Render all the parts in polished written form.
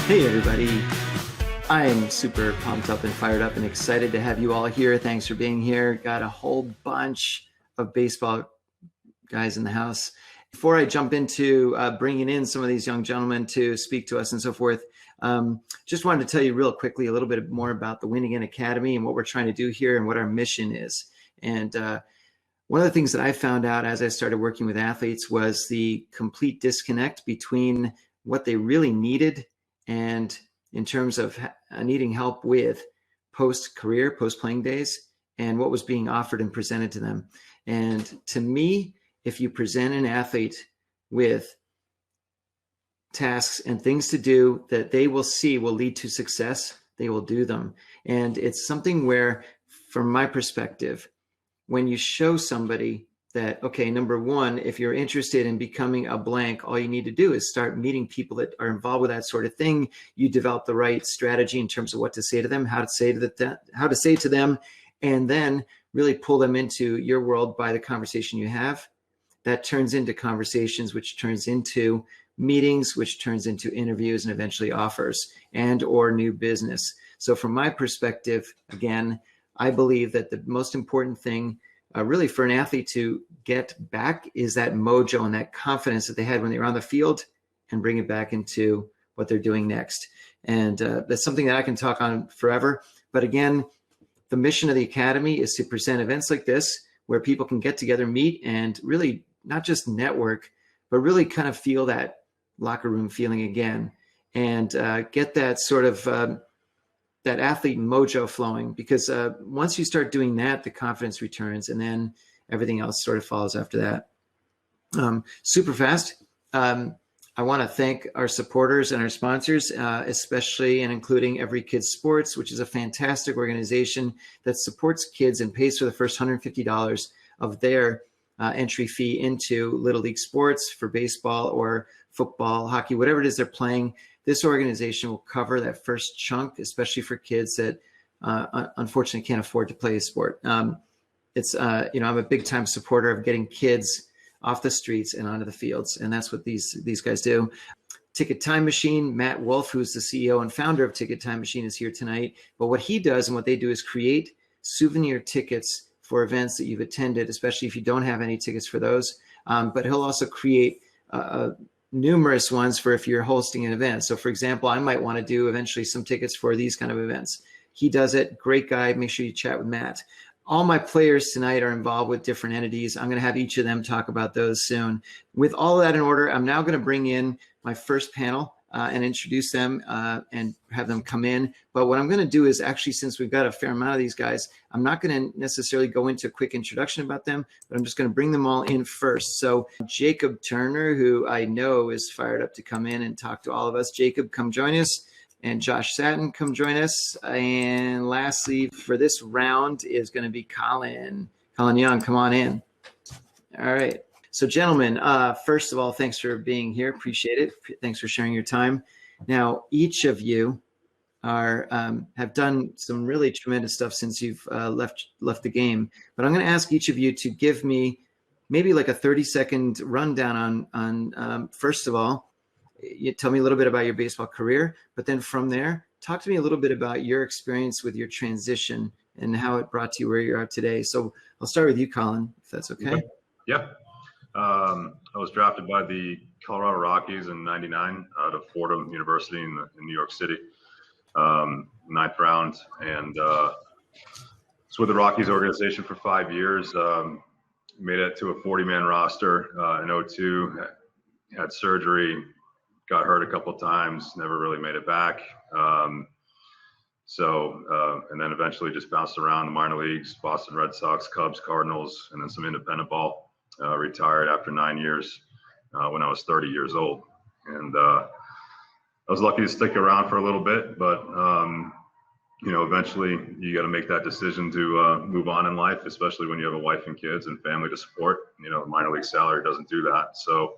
Hey everybody, I am super pumped up and fired up and excited to have you all here. Thanks for being here. Got a whole bunch of baseball guys in the house. Before I jump into bringing in some of these young gentlemen to speak to us and so forth, just wanted to tell you real quickly a little bit more about the Win Again Academy and what we're trying to do here and what our mission is. And one of the things that I found out as I started working with athletes was the complete disconnect between what they really needed and in terms of needing help with post-career, post-playing days, and what was being offered and presented to them. And to me, if you present an athlete with tasks and things to do that they will see will lead to success, they will do them. And it's something where, from my perspective, when you show somebody that, okay, number one, if you're interested in becoming a blank, all you need to do is start meeting people that are involved with that sort of thing. You develop the right strategy in terms of what to say to them, how to say to them, and then really pull them into your world by the conversation you have. That turns into conversations, which turns into meetings, which turns into interviews and eventually offers and or new business. So from my perspective, again, I believe that the most important thing really for an athlete to get back is that mojo and that confidence that they had when they were on the field and bring it back into what they're doing next. And that's something that I can talk on forever. But again, the mission of the Academy is to present events like this where people can get together, meet, and really not just network, but really kind of feel that locker room feeling again and get that sort of that athlete mojo flowing, because once you start doing that, the confidence returns and then everything else sort of follows after that. Super fast. I want to thank our supporters and our sponsors, especially and including Every Kid Sports, which is a fantastic organization that supports kids and pays for the first $150 of their entry fee into Little League sports for baseball or football, hockey, whatever it is they're playing. This organization will cover that first chunk, especially for kids that unfortunately can't afford to play a sport. I'm a big time supporter of getting kids off the streets and onto the fields, and that's what these guys do. Ticket Time Machine, Matt Wolf, who's the CEO and founder of Ticket Time Machine, is here tonight. But what he does and what they do is create souvenir tickets for events that you've attended, especially if you don't have any tickets for those. But he'll also create numerous ones for if you're hosting an event. So for example, I might want to do eventually some tickets for these kind of events. He does it. Great guy. Make sure you chat with Matt. All my players tonight are involved with different entities. I'm going to have each of them talk about those soon. With all of that in order, I'm now going to bring in my first panel and introduce them and have them come in. But what I'm going to do is actually, since we've got a fair amount of these guys, I'm not going to necessarily go into a quick introduction about them, but I'm just going to bring them all in first. So Jacob Turner, who I know is fired up to come in and talk to all of us. Jacob, come join us. And Josh Satin, come join us. And lastly, for this round is going to be Colin. Colin Young, come on in. All right. So gentlemen, first of all, thanks for being here. Appreciate it. Thanks for sharing your time. Now, each of you have done some really tremendous stuff since you've left the game. But I'm going to ask each of you to give me maybe like a 30-second rundown on first of all, you tell me a little bit about your baseball career, but then from there, talk to me a little bit about your experience with your transition and how it brought you where you are today. So I'll start with you, Colin, if that's okay. Yeah. I was drafted by the Colorado Rockies in '99 out of Fordham University in New York City, 9th round, and was with the Rockies organization for 5 years. Made it to a 40-man roster in '02. Had surgery, got hurt a couple of times, never really made it back. And then eventually just bounced around the minor leagues, Boston Red Sox, Cubs, Cardinals, and then some independent ball. Retired after 9 years when I was 30 years old. And I was lucky to stick around for a little bit, but, eventually you got to make that decision to move on in life, especially when you have a wife and kids and family to support. Minor league salary doesn't do that. So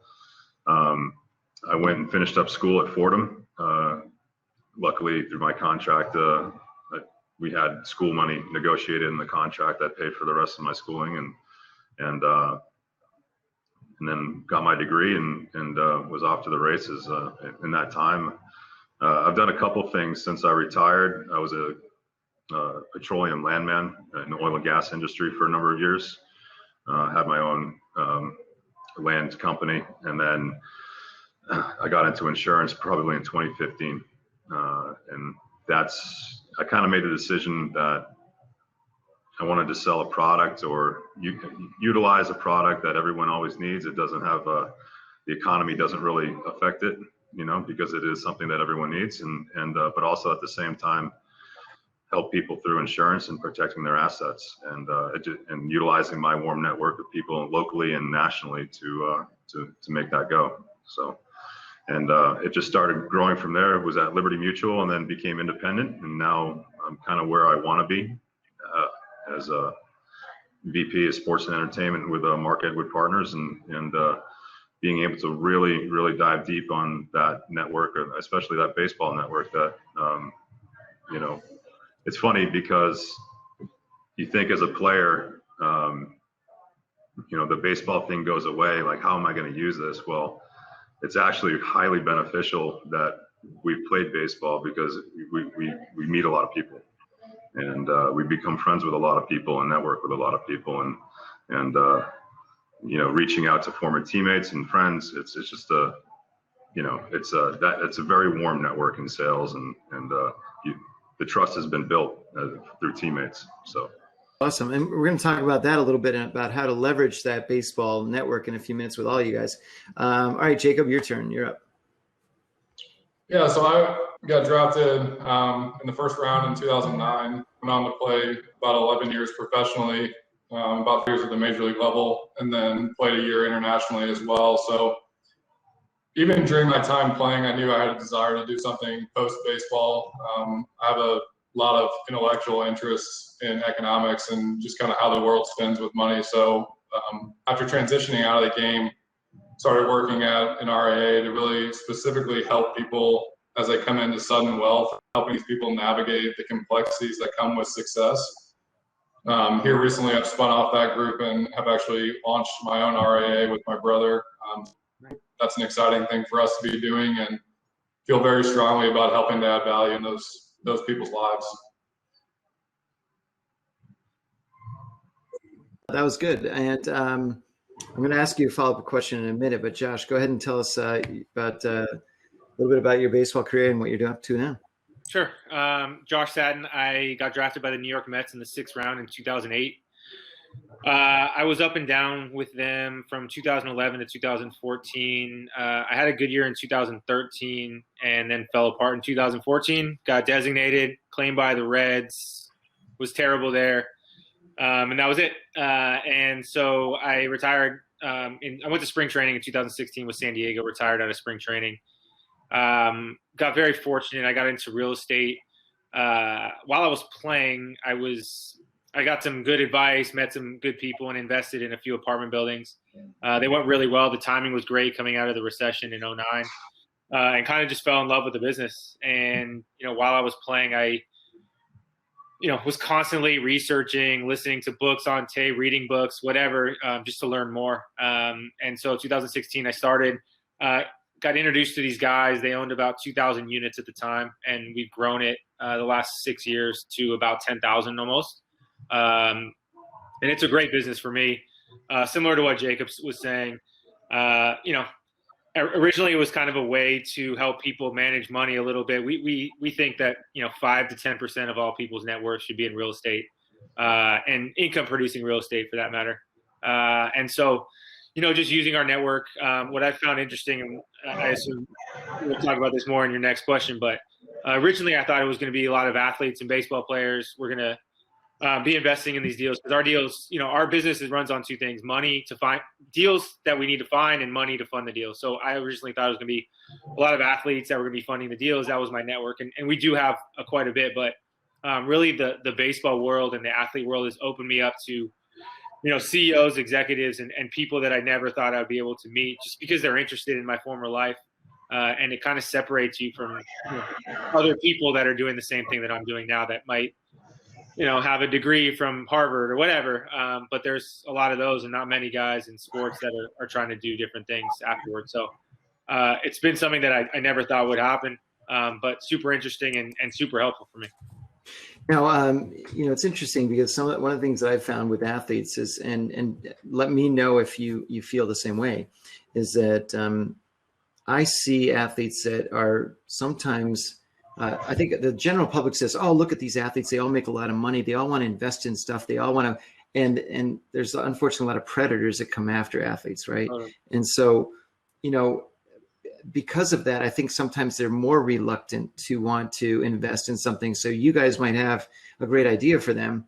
I went and finished up school at Fordham. Luckily, through my contract, we had school money negotiated in the contract that paid for the rest of my schooling, and then got my degree and was off to the races. In that time, I've done a couple things since I retired. I was a petroleum landman in the oil and gas industry for a number of years. Had my own land company, and then I got into insurance probably in 2015, and I kind of made the decision that I wanted to sell a product or utilize a product that everyone always needs. It doesn't have the economy doesn't really affect it, because it is something that everyone needs, and but also at the same time help people through insurance and protecting their assets, and utilizing my warm network of people locally and nationally to make that go. So, and it just started growing from there. It was at Liberty Mutual and then became independent, and now I'm kind of where I want to be as a VP of Sports and Entertainment with Mark Edward Partners, and being able to really dive deep on that network, especially that baseball network that it's funny because you think as a player, the baseball thing goes away. Like, how am I going to use this? Well, it's actually highly beneficial that we've played baseball because we meet a lot of people, and we become friends with a lot of people and network with a lot of people, and reaching out to former teammates and friends. It's just it's a very warm network in sales, and the trust has been built through teammates. So awesome. And we're going to talk about that a little bit, about how to leverage that baseball network in a few minutes with all you guys. All right, Jacob, your turn. You're up. Yeah, so I got drafted in the first round in 2009. Went on to play about 11 years professionally, about 3 years at the major league level, and then played a year internationally as well. So even during my time playing, I knew I had a desire to do something post-baseball. I have a lot of intellectual interests in economics and just kind of how the world spins with money. So after transitioning out of the game, started working at an RIA to really specifically help people as they come into sudden wealth, helping these people navigate the complexities that come with success. Here recently, I've spun off that group and have actually launched my own RIA with my brother. That's an exciting thing for us to be doing, and feel very strongly about helping to add value in those people's lives. That was good. And I'm going to ask you a follow-up question in a minute, but Josh, go ahead and tell us about a little bit about your baseball career and what you're up to now. Sure. Josh Satin. I got drafted by the New York Mets in the 6th round in 2008. I was up and down with them from 2011 to 2014. I had a good year in 2013 and then fell apart in 2014. Got designated, claimed by the Reds, was terrible there. And that was it. And so I retired. I went to spring training in 2016 with San Diego, retired out of spring training. Got very fortunate. I got into real estate. While I was playing, I got some good advice, met some good people, and invested in a few apartment buildings. They went really well. The timing was great coming out of the recession in 2009, and kind of just fell in love with the business. And, while I was playing, I was constantly researching, listening to books on tape, reading books, whatever, just to learn more. And so 2016, I started, got introduced to these guys. They owned about 2,000 units at the time, and we've grown it the last 6 years to about 10,000 almost. And it's a great business for me. Similar to what Jacob was saying, originally it was kind of a way to help people manage money a little bit. We think that 5 to 10% of all people's net worth should be in real estate, and income producing real estate for that matter. And so, just using our network, what I found interesting, and I assume we'll talk about this more in your next question, but originally I thought it was going to be a lot of athletes and baseball players. We're going to be investing in these deals because our deals, our business runs on 2 things: money to find deals that we need to find, and money to fund the deals. So I originally thought it was going to be a lot of athletes that were going to be funding the deals. That was my network. And we do have quite a bit, but really the baseball world and the athlete world has opened me up to, CEOs, executives, and people that I never thought I'd be able to meet just because they're interested in my former life. And it kind of separates you from other people that are doing the same thing that I'm doing now that might, have a degree from Harvard or whatever. But there's a lot of those and not many guys in sports that are trying to do different things afterwards. So it's been something that I never thought would happen. but super interesting and super helpful for me. Now, it's interesting because one of the things that I've found with athletes is, and let me know if you feel the same way, is that I see athletes that are sometimes, I think the general public says, oh, look at these athletes. They all make a lot of money. They all want to invest in stuff. They all want to, and there's unfortunately a lot of predators that come after athletes, right? And so, because of that, I think sometimes they're more reluctant to want to invest in something. So you guys might have a great idea for them,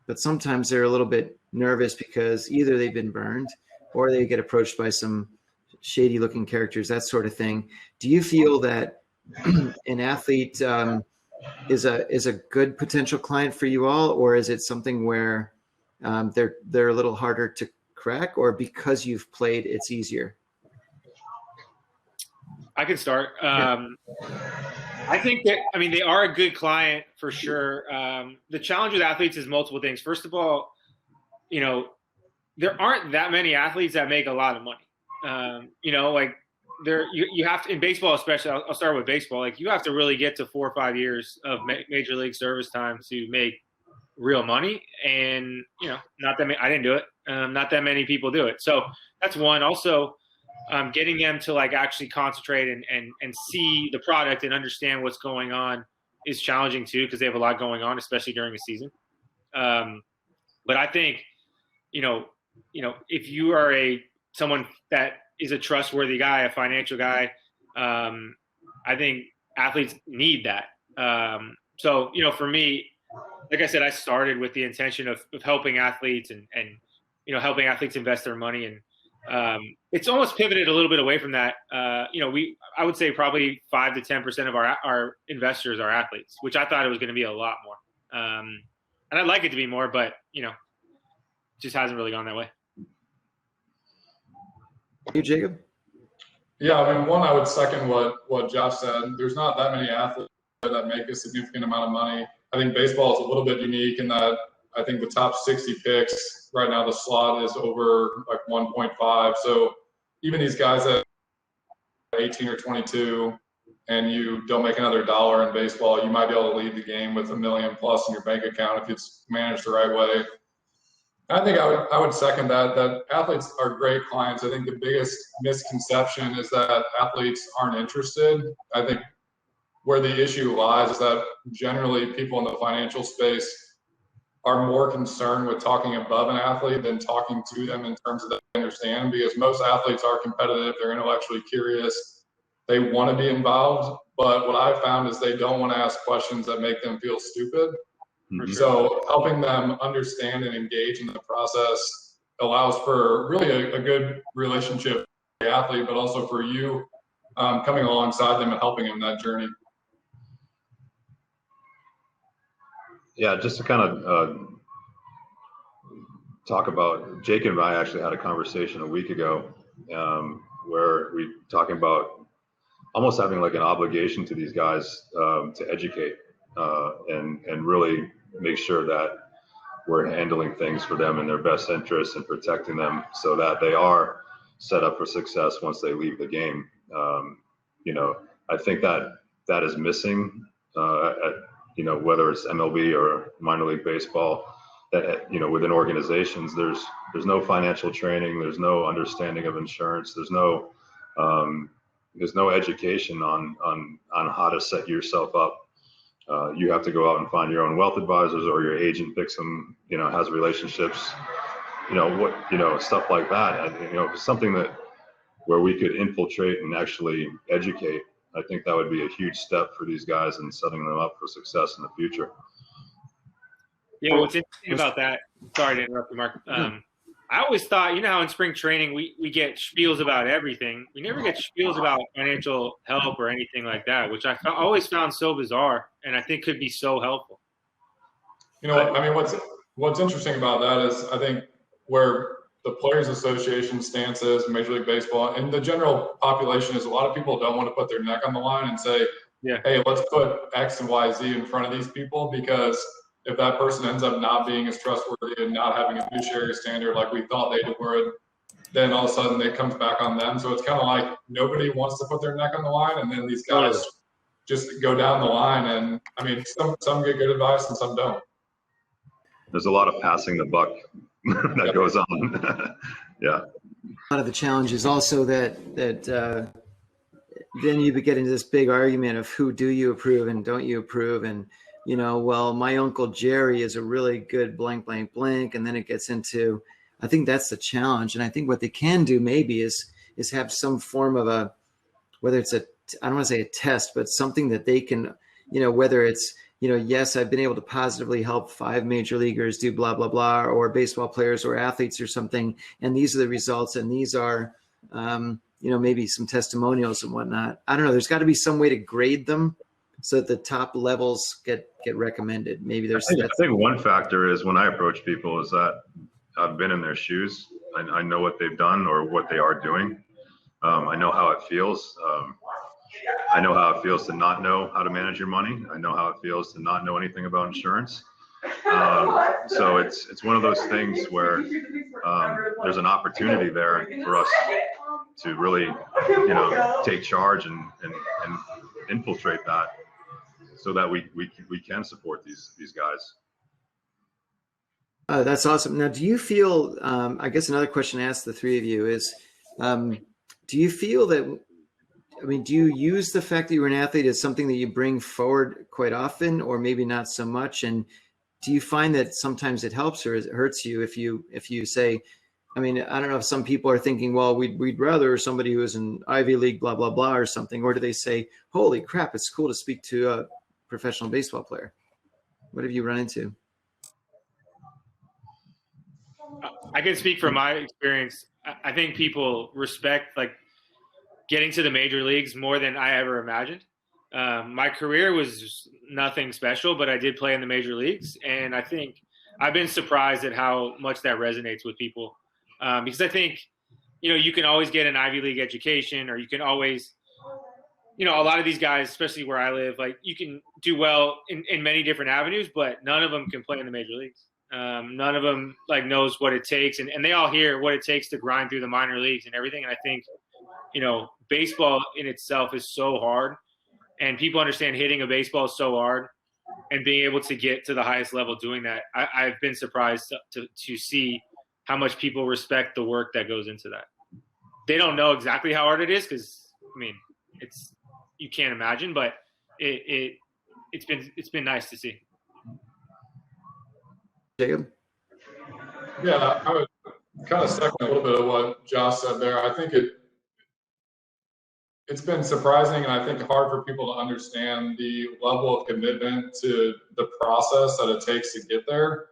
but sometimes they're a little bit nervous because either they've been burned or they get approached by some shady looking characters, that sort of thing. Do you feel that an athlete is a good potential client for you all, or is it something where they're a little harder to crack, or because you've played, it's easier? I can start. I think that, they are a good client for sure. The challenge with athletes is multiple things. First of all, there aren't that many athletes that make a lot of money. You have to, in baseball especially, I'll start with baseball. Like, you have to really get to 4 or 5 years of major league service time to make real money. And, not that many, I didn't do it. Not that many people do it. So that's one. Also, getting them to actually concentrate and see the product and understand what's going on is challenging too, because they have a lot going on, especially during the season. But I think, if you are someone that is a trustworthy guy, a financial guy, I think athletes need that. So, for me, like I said, I started with the intention of helping athletes and helping athletes invest their money. And it's almost pivoted a little bit away from that. I would say probably 5 to 10% of our investors are athletes, which I thought it was going to be a lot more. And I'd like it to be more, but it just hasn't really gone that way. You, Jacob? Yeah, one, I would second what Josh said. There's not that many athletes that make a significant amount of money. I think baseball is a little bit unique in that I think the top 60 picks right now, the slot is over 1.5. So even these guys that are 18 or 22 and you don't make another dollar in baseball, you might be able to lead the game with $1 million plus in your bank account if it's managed the right way. I think I would second that athletes are great clients. I think the biggest misconception is that athletes aren't interested. I think where the issue lies is that generally people in the financial space are more concerned with talking above an athlete than talking to them in terms of that they understand, because most athletes are competitive, they're intellectually curious, they want to be involved, but what I've found is they don't want to ask questions that make them feel stupid. Mm-hmm. So helping them understand and engage in the process allows for really a good relationship for the athlete, but also for you coming alongside them and helping them that journey. Yeah, just to kind of talk about, Jake and I actually had a conversation a week ago where we talking about almost having like an obligation to these guys to educate and really make sure that we're handling things for them in their best interest and protecting them so that they are set up for success once they leave the game. I think that is missing at whether it's MLB or minor league baseball, that, within organizations, there's no financial training, there's no understanding of insurance, there's no education on how to set yourself up. You have to go out and find your own wealth advisors, or your agent picks them, has relationships, stuff like that. Something where we could infiltrate and actually educate. I think that would be a huge step for these guys in setting them up for success in the future. Yeah, what's interesting about that, sorry to interrupt you, Mark. I always thought, how in spring training we get spiels about everything. We never get spiels about financial help or anything like that, which I always found so bizarre and I think could be so helpful. What's interesting about that is I think where the Players Association stance is, Major League Baseball, and the general population is a lot of people don't want to put their neck on the line and say, hey, let's put X and Y, Z in front of these people, because if that person ends up not being as trustworthy and not having a fiduciary standard like we thought they would, then all of a sudden it comes back on them. So it's kind of like nobody wants to put their neck on the line, and then these guys just go down the line. And I mean, some get good advice and some don't. There's a lot of passing the buck that goes on. Yeah. A lot of the challenge is also that then you get into this big argument of who do you approve and don't you approve, and well, my Uncle Jerry is a really good blank blank blank, and then it gets into, I think that's the challenge. And I think what they can do maybe is have some form of a, whether it's I don't want to say a test, but something that they can, whether it's, yes, I've been able to positively help 5 major leaguers do blah, blah, blah, or baseball players or athletes or something. And these are the results. And these are, maybe some testimonials and whatnot. I don't know. There's got to be some way to grade them so that the top levels get recommended. Maybe there's. I think one factor is when I approach people is that I've been in their shoes. I know what they've done or what they are doing. I know how it feels. I know how it feels to not know how to manage your money. I know how it feels to not know anything about insurance. So it's one of those things where there's an opportunity there for us to really, take charge and infiltrate that so that we can support these guys. That's awesome. Now, do you feel, I guess another question to ask the three of you is, do you feel that, do you use the fact that you're an athlete as something that you bring forward quite often, or maybe not so much? And do you find that sometimes it helps or it hurts you if you say, I don't know if some people are thinking, well, we'd rather somebody who is an Ivy League, blah, blah, blah, or something, or do they say, holy crap, it's cool to speak to a professional baseball player? What have you run into? I can speak from my experience. I think people respect getting to the major leagues more than I ever imagined. My career was nothing special, but I did play in the major leagues. And I think I've been surprised at how much that resonates with people. Because I think, you can always get an Ivy League education, or you can always, a lot of these guys, especially where I live, you can do well in many different avenues, but none of them can play in the major leagues. None of them knows what it takes. And they all hear what it takes to grind through the minor leagues and everything. And I think, baseball in itself is so hard, and people understand hitting a baseball is so hard, and being able to get to the highest level doing that. I've been surprised to see how much people respect the work that goes into that. They don't know exactly how hard it is, because you can't imagine, but it's been nice to see. Jacob? Yeah, I would kind of second a little bit of what Josh said there. I think it's been surprising, and I think hard for people to understand the level of commitment to the process that it takes to get there,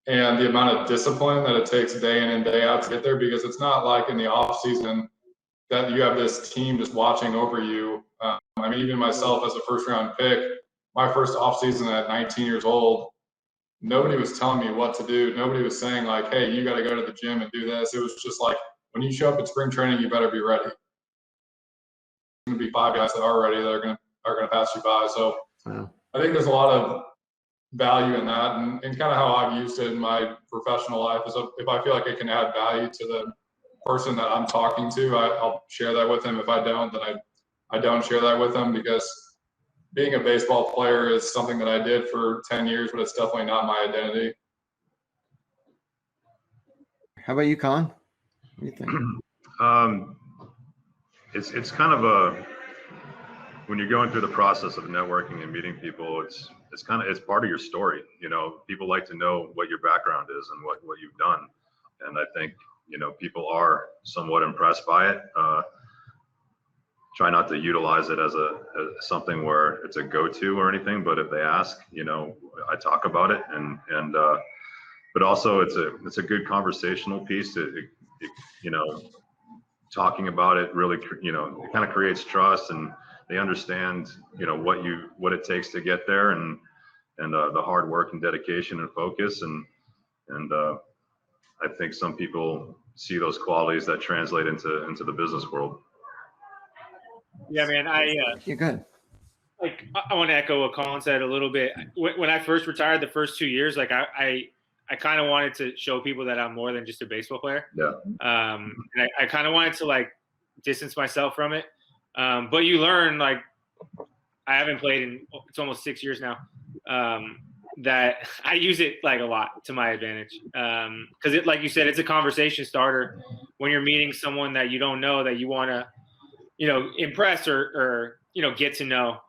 and the amount of discipline that it takes day in and day out to get there, because it's not like in the off season that you have this team just watching over you. Even myself as a first round pick, my first off season at 19 years old, nobody was telling me what to do. Nobody was saying hey, you got to go to the gym and do this. It was just when you show up at spring training, you better be ready. There's going to be 5 guys that are ready that are going to pass you by. So wow. I think there's a lot of value in that, and kind of how I've used it in my professional life is if I feel like it can add value to the person that I'm talking to, I'll share that with them. If I don't, then I don't share that with them, because being a baseball player is something that I did for 10 years, but it's definitely not my identity. How about you, Colin? What do you think? It's kind of when you're going through the process of networking and meeting people, it's part of your story. People like to know what your background is and what you've done. And I think, people are somewhat impressed by it. Try not to utilize it as something where it's a go-to or anything, but if they ask, I talk about it, and but also it's a good conversational piece talking about it really, it kind of creates trust, and they understand, what it takes to get there, and the hard work and dedication and focus, and I think some people see those qualities that translate into the business world. Yeah, man. You're good. I want to echo what Colin said a little bit. When I first retired, the first 2 years, I kind of wanted to show people that I'm more than just a baseball player. Yeah. And I kind of wanted to distance myself from it. But you learn, I haven't played in, it's almost 6 years now. That I use it like a lot to my advantage. Cause it, like you said, it's a conversation starter when you're meeting someone that you don't know that you want to, impress or get to know.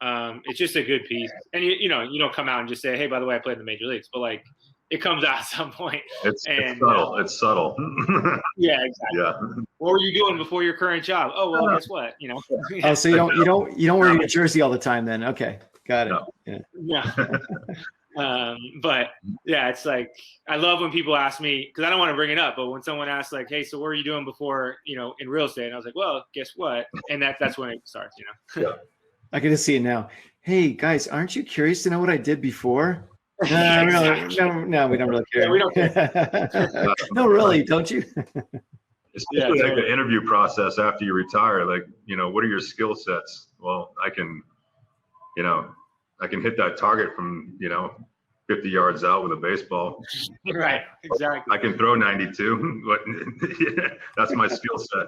It's just a good piece. And you don't come out and just say, hey, by the way, I played in the major leagues, but like it comes out at some point. It's subtle. It's subtle. Yeah, exactly. Yeah. What were you doing before your current job? Oh, well, guess what? Oh, so you don't wear your jersey all the time then. Okay. Got it. No. Yeah. But yeah, it's like, I love when people ask me, because I don't want to bring it up, but when someone asks like, hey, so what were you doing before, in real estate? And I was like, well, guess what? And that's when it starts, Yeah. I can just see it now. Hey guys, aren't you curious to know what I did before? No, Exactly. no, we don't really care. Yeah, we don't care. No, really, don't you? Especially like the interview process after you retire, like, what are your skill sets? Well, I can hit that target from, 50 yards out with a baseball. Right, exactly. I can throw 92, but that's my skill set.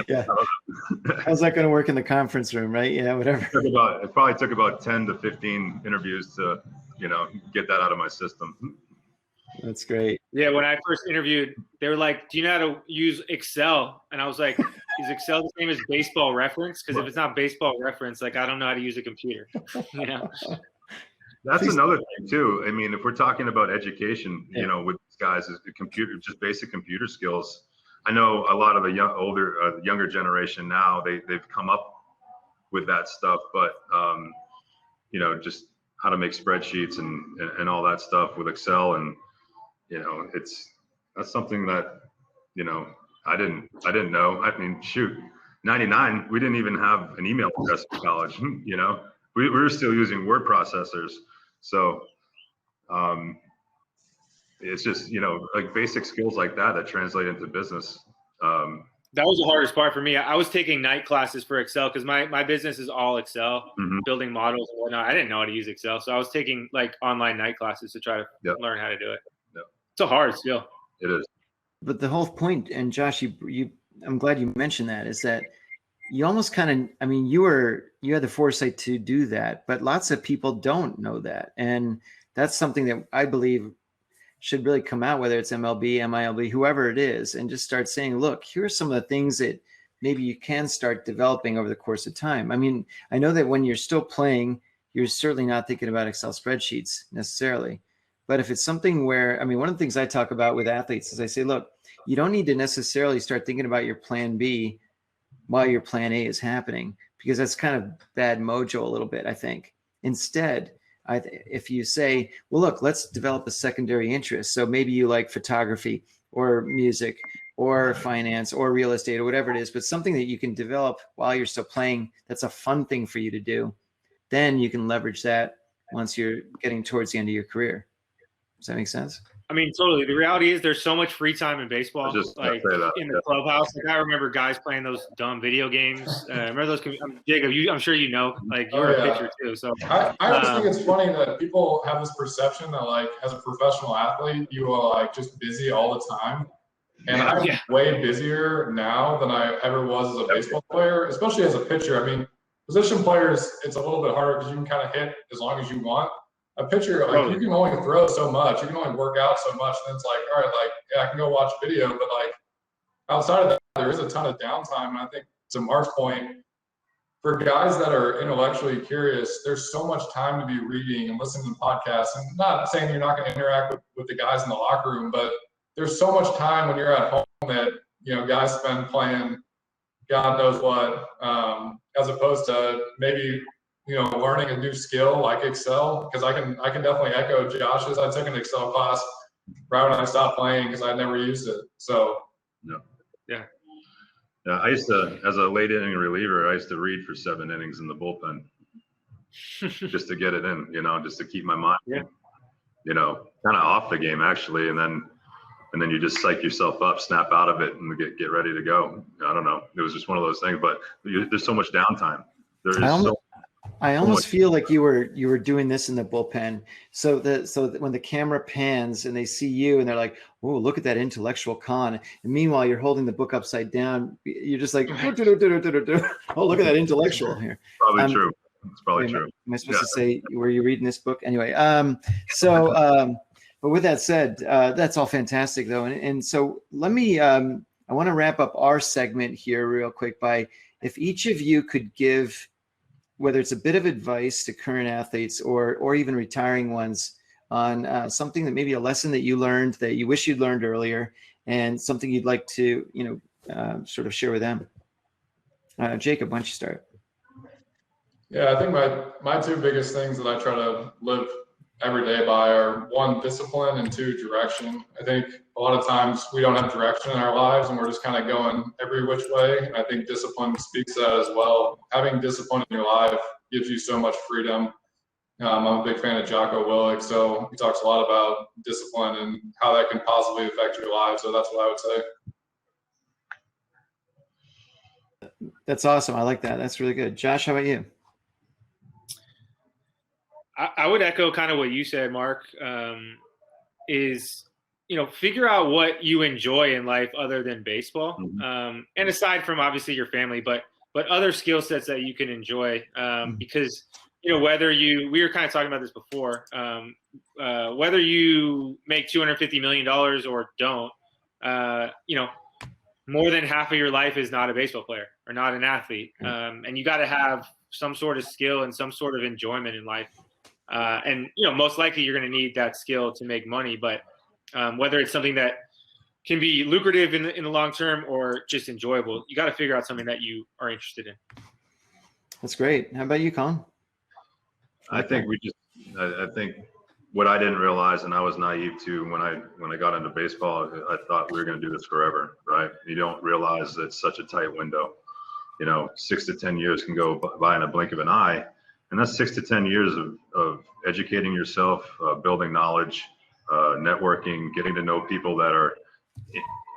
Yeah. How's that going to work in the conference room, right? Yeah, whatever. It probably took about 10 to 15 interviews to, get that out of my system. That's great. Yeah, when I first interviewed, they were like, do you know how to use Excel? And I was like, is Excel the same as baseball reference? Because if it's not baseball reference, like I don't know how to use a computer. That's another thing too. I mean, if we're talking about education, with these guys, is the computer, just basic computer skills. I know a lot of the younger generation now, they've come up with that stuff, but just how to make spreadsheets and all that stuff with Excel, and that's something that I didn't know. I mean, shoot, 99, we didn't even have an email address in college. We were still using word processors. So it's just, like basic skills like that translate into business. That was the hardest part for me. I was taking night classes for Excel because my business is all Excel, building models and whatnot. I didn't know how to use Excel. So I was taking like online night classes to try to learn how to do it. Yep. It's a hard skill. It is. But the whole point, and Josh, I'm glad you mentioned that, is that you almost kind of, you had the foresight to do that, but lots of people don't know that. And that's something that I believe should really come out, whether it's MLB, MiLB, whoever it is, and just start saying, look, here are some of the things that maybe you can start developing over the course of time. I know that when you're still playing, you're certainly not thinking about Excel spreadsheets necessarily. But if it's something where, one of the things I talk about with athletes is I say, look, you don't need to necessarily start thinking about your plan B while your plan A is happening, because that's kind of bad mojo a little bit, I think. Instead, if you say, well, look, let's develop a secondary interest. So maybe you like photography or music or finance or real estate or whatever it is, but something that you can develop while you're still playing, that's a fun thing for you to do. Then you can leverage that once you're getting towards the end of your career. Does that make sense? Totally. The reality is there's so much free time in baseball, like in the clubhouse. Like I remember guys playing those dumb video games. Remember those? Jacob, I'm sure you know. Like you're a pitcher too. So I just think it's funny that people have this perception that like as a professional athlete, you are like just busy all the time. And I'm way busier now than I ever was as a baseball player, especially as a pitcher. Position players, it's a little bit harder because you can kind of hit as long as you want. A pitcher, like you can only throw so much, you can only work out so much, and it's like, all right, like I can go watch video, but like outside of that, there is a ton of downtime. And I think to Mark's point, for guys that are intellectually curious, there's so much time to be reading and listening to podcasts. And not saying you're not going to interact with the guys in the locker room, but there's so much time when you're at home that guys spend playing God knows what, as opposed to maybe learning a new skill like Excel, because I can definitely echo Josh's. I took an Excel class right when I stopped playing because I never used it. So yeah. I used to, as a late inning reliever, I used to read for 7 innings in the bullpen just to get it in, just to keep my mind, kind of off the game actually, and then you just psych yourself up, snap out of it, and get ready to go. I don't know. It was just one of those things, but there's so much downtime. I almost feel like you were doing this in the bullpen. So when the camera pans and they see you and they're like, "Oh, look at that intellectual con," and meanwhile you're holding the book upside down, you're just like, "Oh, look at that intellectual here." Probably true. It's probably true. Am I supposed to say, were you reading this book? Anyway, but with that said, that's all fantastic though. And so let me, I want to wrap up our segment here real quick by, if each of you could give, whether it's a bit of advice to current athletes or even retiring ones on something that maybe a lesson that you learned that you wish you'd learned earlier, and something you'd like to, sort of share with them. Jacob, why don't you start? Yeah, I think my two biggest things that I try to live every day by are, one, discipline, and two, direction. I think a lot of times we don't have direction in our lives and we're just kind of going every which way. And I think discipline speaks to that as well. Having discipline in your life gives you so much freedom. I'm a big fan of Jocko Willink, so he talks a lot about discipline and how that can possibly affect your life. So that's what I would say. That's awesome. I like that. That's really good. Josh, how about you? I would echo kind of what you said, Mark, is, figure out what you enjoy in life other than baseball. Mm-hmm. And aside from obviously your family, but other skill sets that you can enjoy, because, whether we were kind of talking about this before, whether you make $250 million or don't, more than half of your life is not a baseball player or not an athlete. And you got to have some sort of skill and some sort of enjoyment in life. And most likely you're going to need that skill to make money, but whether it's something that can be lucrative in the long term or just enjoyable, you got to figure out something that you are interested in. That's great. How about you, Colin? I think what I didn't realize, and I was naive too, when I got into baseball, I thought we were going to do this forever, right? You don't realize that it's such a tight window. 6 to 10 years can go by in a blink of an eye. And that's 6 to 10 years of educating yourself, building knowledge, networking, getting to know people that are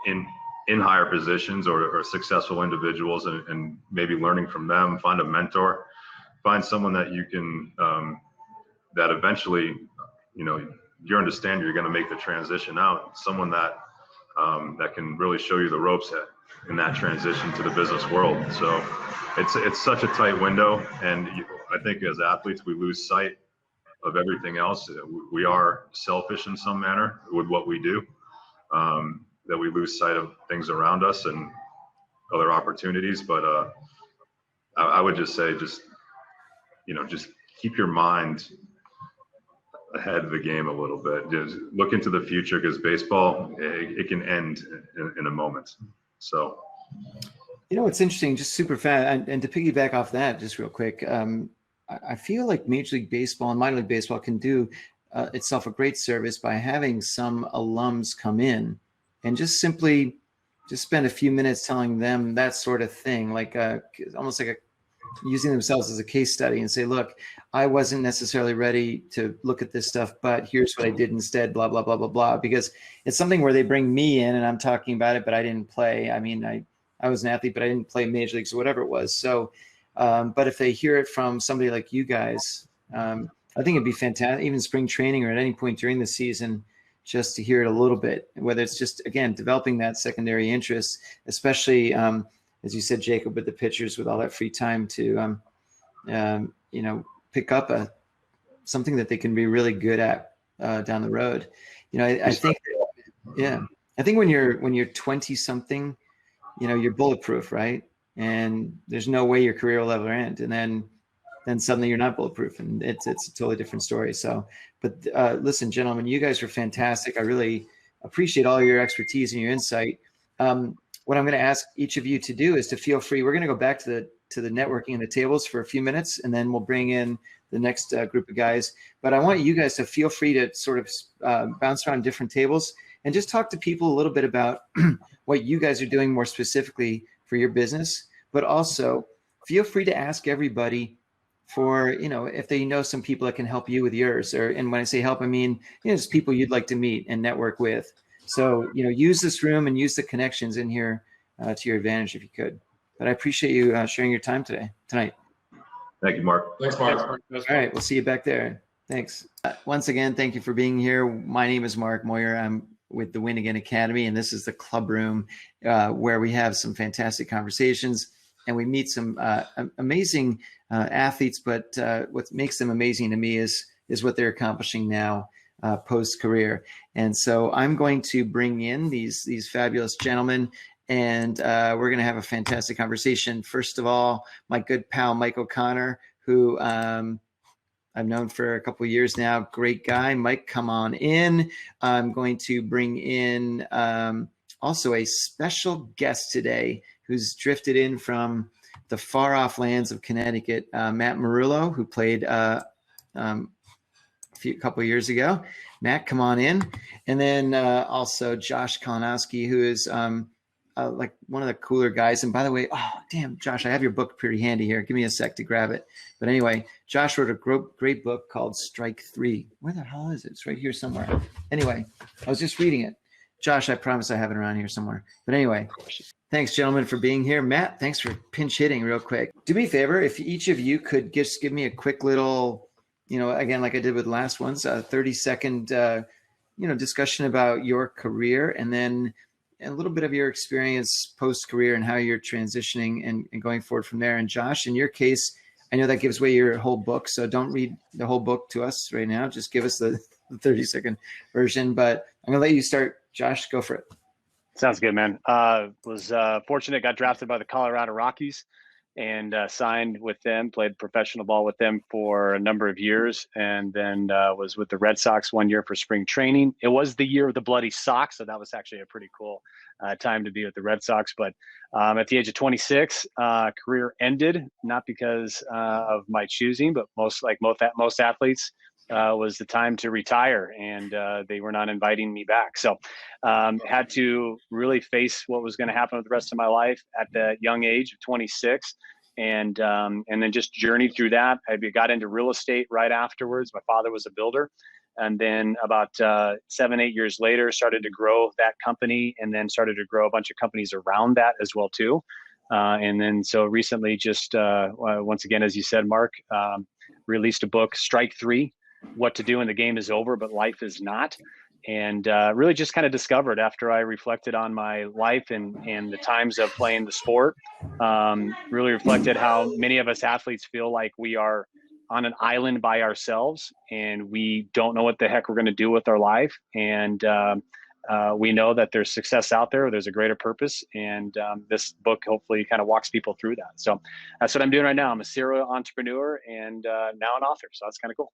in higher positions or successful individuals, and maybe learning from them. Find a mentor, find someone that you can, that eventually, you understand you're going to make the transition out. Someone that can really show you the ropes in that transition to the business world. So it's such a tight window, and I think as athletes we lose sight of everything else. We are selfish in some manner with what we do, that we lose sight of things around us and other opportunities. But I would just say, just keep your mind ahead of the game a little bit. Just look into the future, because baseball, it can end in a moment. So. It's interesting, just super fast, and to piggyback off that, just real quick, I feel like Major League Baseball and minor league baseball can do itself a great service by having some alums come in and just simply spend a few minutes telling them that sort of thing, like almost like using themselves as a case study, and say, look, I wasn't necessarily ready to look at this stuff, but here's what I did instead, blah, blah, blah, blah, blah, because it's something where they bring me in and I'm talking about it, but I didn't play. I mean, I was an athlete, but I didn't play major leagues or whatever it was. So, but if they hear it from somebody like you guys, I think it'd be fantastic, even spring training or at any point during the season, just to hear it a little bit, whether it's just, again, developing that secondary interest, especially, as you said, Jacob, with the pitchers, with all that free time to, pick up something that they can be really good at down the road. I think, I think when you're 20 something, you're bulletproof, right? And there's no way your career will ever end. And then suddenly you're not bulletproof, and it's a totally different story. So, but listen, gentlemen, you guys are fantastic. I really appreciate all your expertise and your insight. What I'm going to ask each of you to do is to feel free. We're going to go back to the networking and the tables for a few minutes, and then we'll bring in the next group of guys. But I want you guys to feel free to sort of bounce around different tables and just talk to people a little bit about what you guys are doing more specifically for your business, but also feel free to ask everybody for, if they know some people that can help you with yours, and when I say help, I mean, just people you'd like to meet and network with. So, use this room and use the connections in here to your advantage if you could. But I appreciate you sharing your time tonight. Thank you, Mark. Thanks, Mark. All right, we'll see you back there. Thanks. Once again, thank you for being here. My name is Mark Moyer. I'm with the Win Again Academy, and this is the Clubroom, where we have some fantastic conversations and we meet some amazing athletes. But what makes them amazing to me is what they're accomplishing now post career. And so I'm going to bring in these fabulous gentlemen, and we're going to have a fantastic conversation. First of all, my good pal Mike O'Connor, who I've known for a couple of years now. Great guy. Mike, come on in. I'm going to bring in also a special guest today who's drifted in from the far off lands of Connecticut, Matt Merullo, who played a couple of years ago. Matt, come on in. And then also Josh Kalinowski, who is like one of the cooler guys. And by the way, oh, damn, Josh, I have your book pretty handy here. Give me a sec to grab it. But anyway, Josh wrote a great book called Strike 3. Where the hell is it? It's right here somewhere. Anyway, I was just reading it. Josh, I promise I have it around here somewhere. But anyway, thanks, gentlemen, for being here. Matt, thanks for pinch hitting real quick. Do me a favor, if each of you could just give me a quick little, again, like I did with the last ones, a 30-second, discussion about your career, and then a little bit of your experience post-career and how you're transitioning and going forward from there. And Josh, in your case, I know that gives away your whole book, so don't read the whole book to us right now. Just give us the 30-second version. But I'm going to let you start. Josh, go for it. Sounds good, man. Was fortunate, got drafted by the Colorado Rockies and signed with them, played professional ball with them for a number of years, and then was with the Red Sox 1 year for spring training. It was the year of the bloody sock, so that was actually a pretty cool time to be with the Red Sox. But at the age of 26, career ended, not because of my choosing, but most athletes, was the time to retire, and they were not inviting me back. So had to really face what was going to happen with the rest of my life at the young age of 26. And then just journeyed through that. I got into real estate right afterwards. My father was a builder. And then about 7-8 years later, started to grow that company, and then started to grow a bunch of companies around that as well too. And then so recently, just once again, as you said, Mark, released a book, Strike 3, What to Do When the Game is Over, but Life is Not. And really just kind of discovered after I reflected on my life and the times of playing the sport, really reflected how many of us athletes feel like we are on an island by ourselves and we don't know what the heck we're going to do with our life. And we know that there's success out there. There's a greater purpose. And this book hopefully kind of walks people through that. So that's what I'm doing right now. I'm a serial entrepreneur and now an author. So that's kind of cool.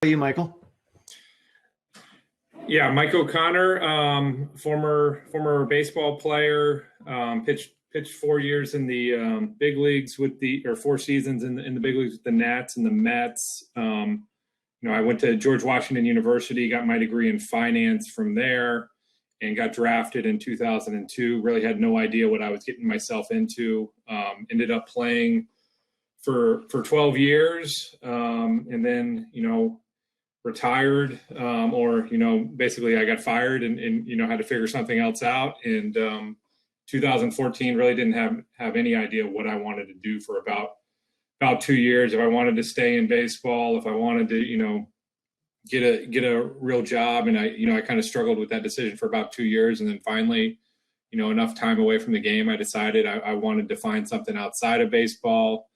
How are you, Michael? Yeah, Mike O'Connor, former baseball player, pitched 4 years in the big leagues or 4 seasons in the big leagues with the Nats and the Mets. I went to George Washington University, got my degree in finance from there, and got drafted in 2002. Really had no idea what I was getting myself into. Ended up playing for 12 years, and then retired, or basically I got fired and had to figure something else out. And 2014 really didn't have any idea what I wanted to do for about 2 years. If I wanted to stay in baseball, if I wanted to get a real job. And I kind of struggled with that decision for about 2 years. And then finally, enough time away from the game, I decided I wanted to find something outside of baseball.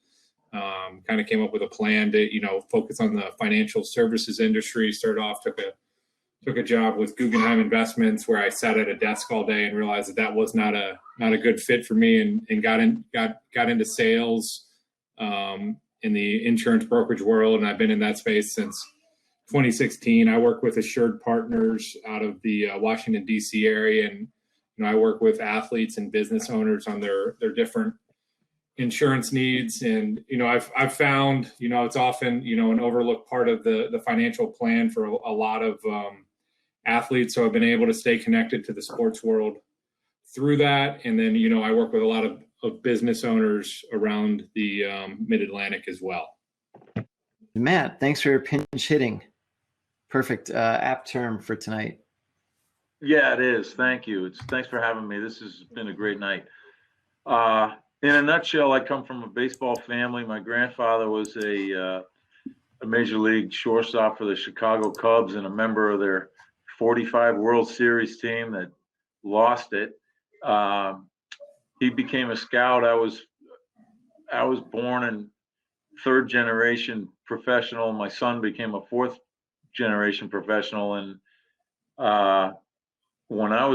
Kind of came up with a plan to, focus on the financial services industry. Started off, took a job with Guggenheim Investments where I sat at a desk all day and realized that was not a good fit for me, and got into sales in the insurance brokerage world. And I've been in that space since 2016. I work with Assured Partners out of the Washington, D.C. area. And, I work with athletes and business owners on their different insurance needs. And, I've found, it's often, an overlooked part of the financial plan for a lot of athletes. So I've been able to stay connected to the sports world through that. And then, I work with a lot of business owners around the Mid-Atlantic as well. Matt, thanks for pinch hitting. Perfect apt term for tonight. Yeah, it is. Thank you. Thanks for having me. This has been a great night. In a nutshell, I come from a baseball family. My grandfather was a major league shortstop for the Chicago Cubs and a member of their 45 World Series team that lost it. he became a scout. I was born in third generation professional. My son became a fourth generation professional. And when I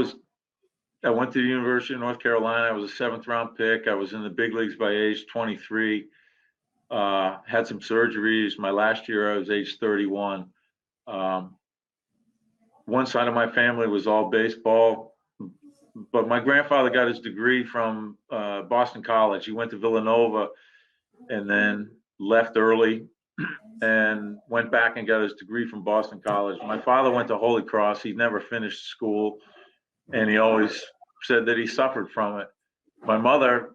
went to the University of North Carolina. I was a 7th round pick. I was in the big leagues by age 23. Had some surgeries. My last year, I was age 31. One side of my family was all baseball, but my grandfather got his degree from Boston College. He went to Villanova and then left early and went back and got his degree from Boston College. My father went to Holy Cross. He never finished school, and he always said that he suffered from it. My mother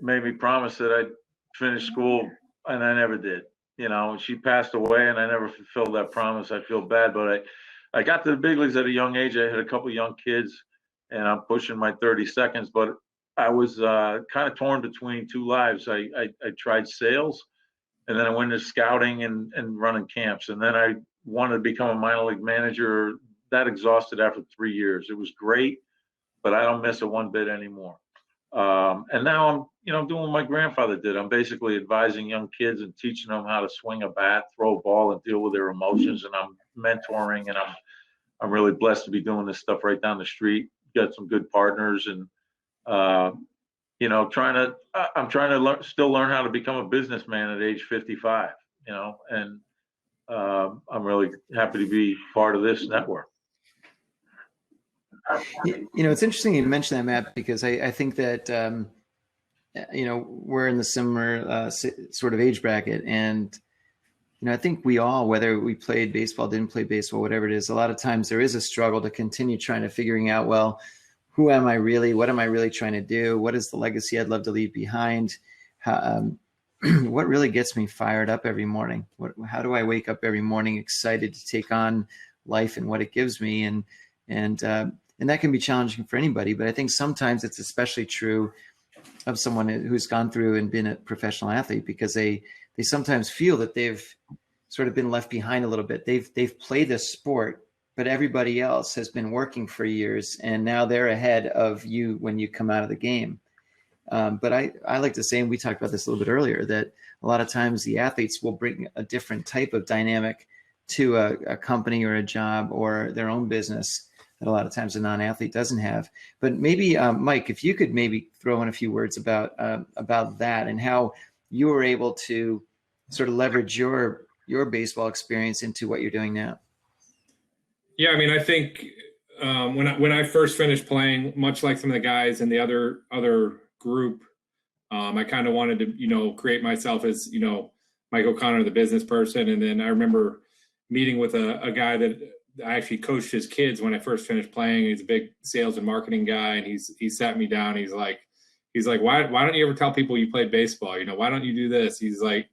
made me promise that I'd finish school, and I never did. You know, she passed away, and I never fulfilled that promise. I feel bad, but I got to the big leagues at a young age. I had a couple young kids, and I'm pushing my 30 seconds, but I was kind of torn between two lives. I tried sales, and then I went into scouting and running camps. And then I wanted to become a minor league manager. That exhausted after 3 years. It was great, but I don't miss it one bit anymore. And now I'm doing what my grandfather did. I'm basically advising young kids and teaching them how to swing a bat, throw a ball, and deal with their emotions. And I'm mentoring, and I'm really blessed to be doing this stuff right down the street. Got some good partners, and I'm trying to still learn how to become a businessman at age 55. And I'm really happy to be part of this network. It's interesting you mentioned that, Matt, because I think that we're in the similar sort of age bracket, and I think we all, whether we played baseball, didn't play baseball, whatever it is, a lot of times there is a struggle to continue trying to figuring out, well, who am I really? What am I really trying to do? What is the legacy I'd love to leave behind? What really gets me fired up every morning? How do I wake up every morning excited to take on life and what it gives me? And that can be challenging for anybody, but I think sometimes it's especially true of someone who's gone through and been a professional athlete, because they sometimes feel that they've sort of been left behind a little bit. They've played this sport, but everybody else has been working for years, and now they're ahead of you when you come out of the game. But I like to say, and we talked about this a little bit earlier, that a lot of times the athletes will bring a different type of dynamic to a company or a job or their own business that a lot of times a non-athlete doesn't have. But maybe, Mike, if you could maybe throw in a few words about that and how you were able to sort of leverage your baseball experience into what you're doing now. Yeah, I mean, I think when I first finished playing, much like some of the guys in the other group, I kind of wanted to, create myself as, Mike O'Connor, the business person. And then I remember meeting with a guy that I actually coached his kids when I first finished playing. He's a big sales and marketing guy, and he sat me down. He's like, why don't you ever tell people you played baseball? Why don't you do this? He's like,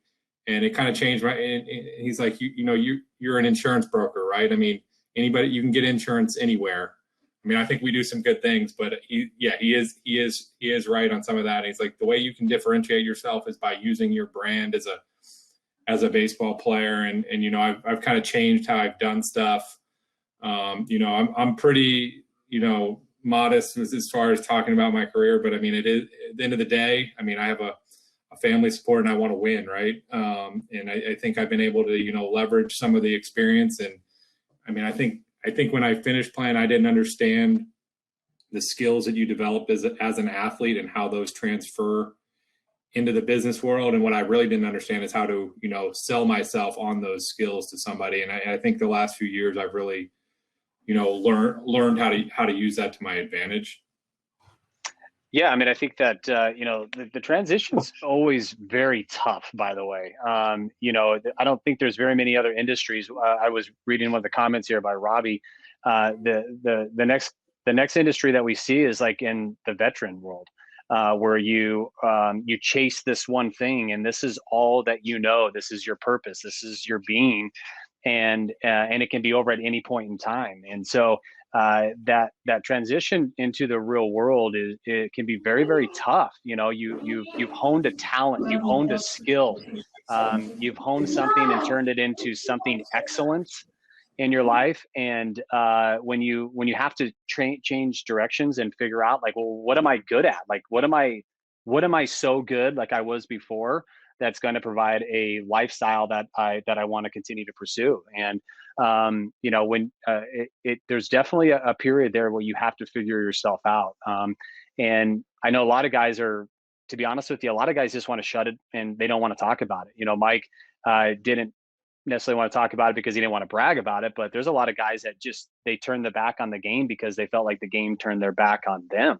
and it kind of changed, right? And he's like, you're an insurance broker, right? I mean, anybody, you can get insurance anywhere. I mean, I think we do some good things, but he is right on some of that. And he's like, the way you can differentiate yourself is by using your brand as a baseball player. And I've kind of changed how I've done stuff. I'm pretty, modest as far as talking about my career, but I mean, it is at the end of the day, I mean, I have a family support and I want to win. Right. And I think I've been able to, leverage some of the experience. And I mean, I think when I finished playing, I didn't understand the skills that you develop as an athlete and how those transfer into the business world. And what I really didn't understand is how to, sell myself on those skills to somebody. And I think the last few years I've really, learned how to use that to my advantage. Yeah, I mean, I think that the transition's always very tough. By the way, I don't think there's very many other industries. I was reading one of the comments here by Robbie. The next industry that we see is like in the veteran world, where you chase this one thing, and this is all that this is your purpose, this is your being, and it can be over at any point in time. And so that transition into the real world it can be very, very tough. You've honed a talent, you've honed a skill, you've honed something and turned it into something excellent. in your life. And when you have to change directions and figure out like, well, what am I good at? Like, what am I so good like I was before that's going to provide a lifestyle that I want to continue to pursue? And when there's definitely a period there where you have to figure yourself out. And I know a lot of guys to be honest with you, a lot of guys just want to shut it and they don't want to talk about it. Mike didn't necessarily want to talk about it because he didn't want to brag about it, but there's a lot of guys that they turned their back on the game because they felt like the game turned their back on them.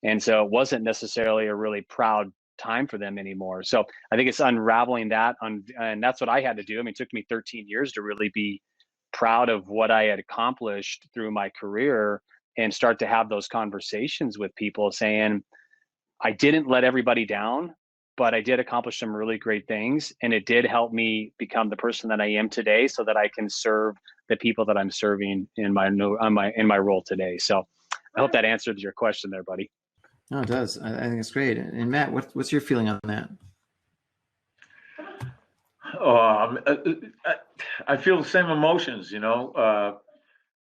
And so it wasn't necessarily a really proud time for them anymore. So I think it's unraveling that. And that's what I had to do. I mean, it took me 13 years to really be proud of what I had accomplished through my career and start to have those conversations with people saying, I didn't let everybody down, but I did accomplish some really great things. And it did help me become the person that I am today so that I can serve the people that I'm serving in my role today. So I hope that answered your question there, buddy. No, it does. I think it's great. And Matt, what's your feeling on that? I feel the same emotions,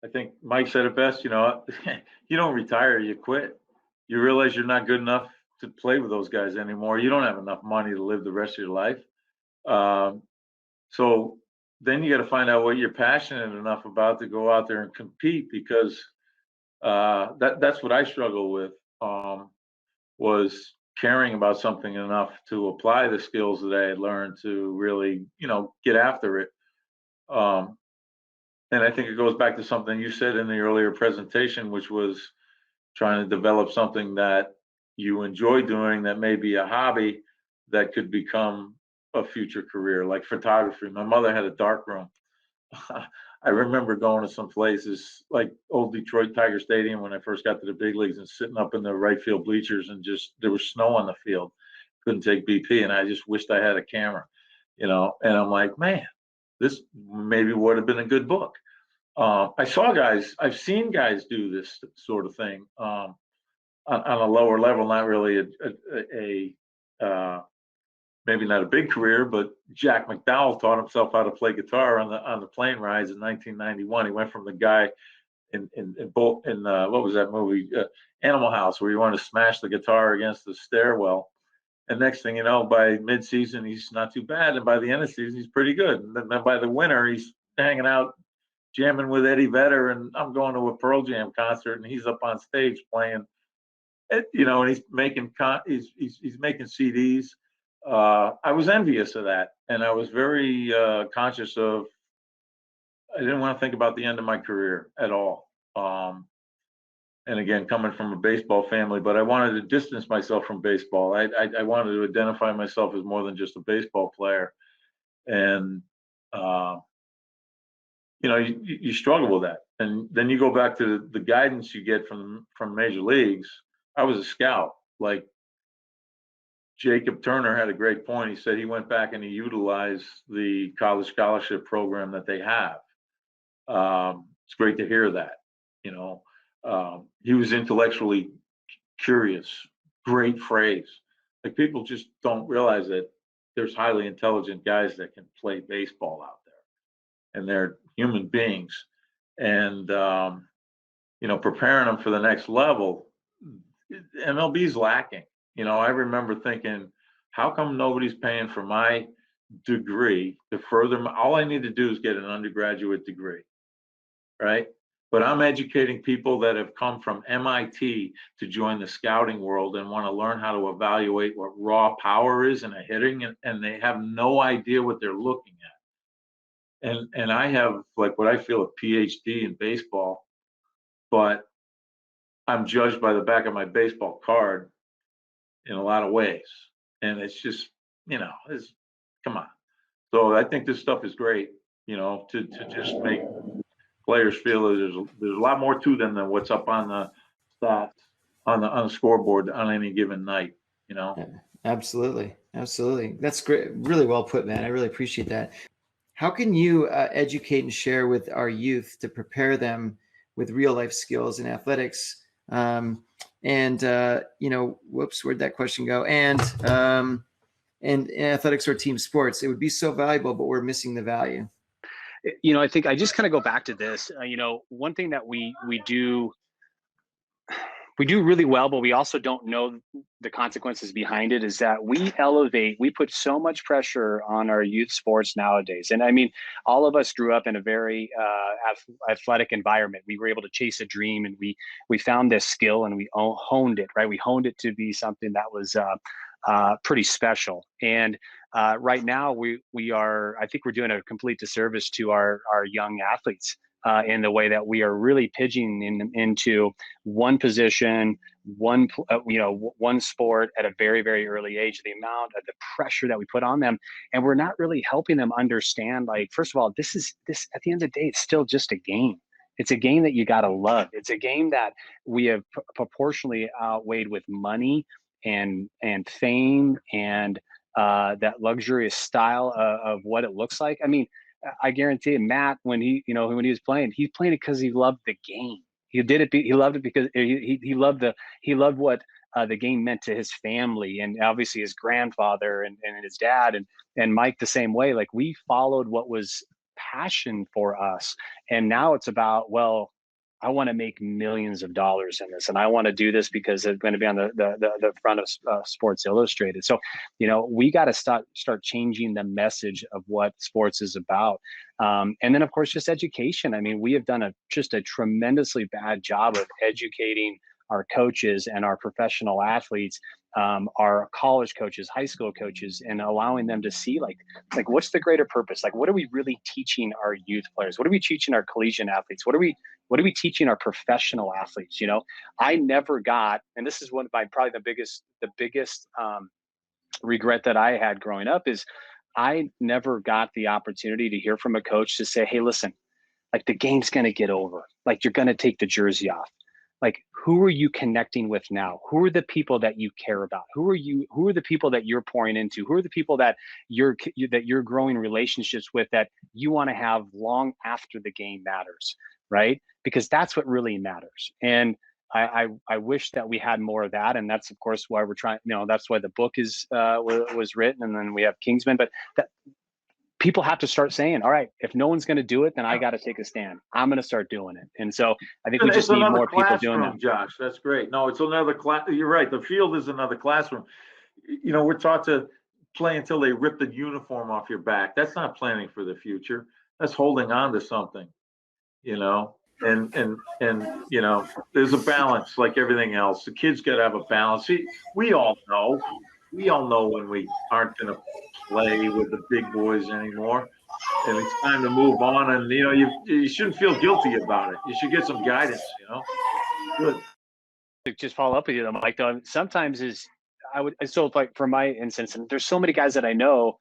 I think Mike said it best, you don't retire, you quit. You realize you're not good enough to play with those guys anymore. You don't have enough money to live the rest of your life. So then you got to find out what you're passionate enough about to go out there and compete, because that's what I struggle with, was caring about something enough to apply the skills that I had learned to really, get after it. And I think it goes back to something you said in the earlier presentation, which was trying to develop something that you enjoy doing that may be a hobby that could become a future career, like photography. My mother had a dark room. I remember going to some places like old Detroit Tiger Stadium when I first got to the big leagues and sitting up in the right field bleachers and there was snow on the field. Couldn't take BP, and I just wished I had a camera, and I'm like, man, this maybe would have been a good book. I've seen guys do this sort of thing on a lower level, not really maybe not a big career, but Jack McDowell taught himself how to play guitar on the plane rides in 1991. He went from the guy in what was that movie, Animal House, where he wanted to smash the guitar against the stairwell. And next thing you know, by mid-season, he's not too bad, and by the end of the season, he's pretty good. And then by the winter, he's hanging out, jamming with Eddie Vedder, and I'm going to a Pearl Jam concert, and he's up on stage playing, and he's making he's making CDs. I was envious of that, and I was very conscious of. I didn't want to think about the end of my career at all. And again, coming from a baseball family, but I wanted to distance myself from baseball. I wanted to identify myself as more than just a baseball player, and you struggle with that. And then you go back to the guidance you get from major leagues. I was a scout. Like Jacob Turner had a great point. He said he went back and he utilized the college scholarship program that they have. It's great to hear that, he was intellectually curious. Great phrase. Like, people just don't realize that there's highly intelligent guys that can play baseball out there, and they're human beings. And, preparing them for the next level, MLB's lacking. I remember thinking, how come nobody's paying for my degree to further all I need to do is get an undergraduate degree, right? But I'm educating people that have come from MIT to join the scouting world and want to learn how to evaluate what raw power is in a hitting, and they have no idea what they're looking at. And I have, like, what I feel a PhD in baseball, but I'm judged by the back of my baseball card in a lot of ways. And it's just, come on. So I think this stuff is great, to just make players feel that there's a lot more to them than what's up on the stats on the scoreboard on any given night. Absolutely. That's great. Really well put, man. I really appreciate that. How can you educate and share with our youth to prepare them with real life skills in athletics? Whoops, where'd that question go? And in athletics or team sports, it would be so valuable, but we're missing the value. I think I just kind of go back to this. One thing that we do really well, but we also don't know the consequences behind it, is that we put so much pressure on our youth sports nowadays. And I mean, all of us grew up in a very athletic environment. We were able to chase a dream, and we found this skill, and we honed it, right? We honed it to be something that was pretty special. And right now I think we're doing a complete disservice to our young athletes. In the way that we are really pigeoning into one position, one sport at a very, very early age, the amount of the pressure that we put on them. And we're not really helping them understand, like, first of all, this at the end of the day, it's still just a game. It's a game that you got to love. It's a game that we have proportionally outweighed with money and fame and that luxurious style of what it looks like. I mean, I guarantee you, Matt, when he was playing, he's playing it because he loved the game. He did it. He loved it because he loved what the game meant to his family, and obviously his grandfather and his dad, and Mike the same way. Like, we followed what was passion for us, and now it's about, well, I want to make millions of dollars in this, and I want to do this because it's going to be on the front of Sports Illustrated. So, we got to start changing the message of what sports is about. And then, of course, just education. I mean, we have done just a tremendously bad job of educating our coaches and our professional athletes, our college coaches, high school coaches, and allowing them to see like what's the greater purpose? Like, what are we really teaching our youth players? What are we teaching our collegiate athletes? What are we teaching our professional athletes? I never got, and this is one of my probably the biggest regret that I had growing up, is I never got the opportunity to hear from a coach to say, hey, listen, like, the game's going to get over. Like, you're going to take the jersey off. Like, who are you connecting with now? Who are the people that you care about? Who are the people that you're pouring into? Who are the people that you're growing relationships with that you want to have long after the game matters, right? Because that's what really matters. And I wish that we had more of that. And that's, of course, why we're trying, that's why the book was written, and then we have Kingsmen. But that people have to start saying, all right, if no one's going to do it, then I got to take a stand. I'm going to start doing it. And so I think we just need more people doing that. Josh, that's great. No, it's another class. You're right. The field is another classroom. We're taught to play until they rip the uniform off your back. That's not planning for the future. That's holding on to something, and there's a balance like everything else. The kids got to have a balance. See, we all know when we aren't going to play with the big boys anymore, and it's time to move on. And you shouldn't feel guilty about it. You should get some guidance. Good. To just follow up with you, Mike, though, sometimes like for my instance, and there's so many guys that I know,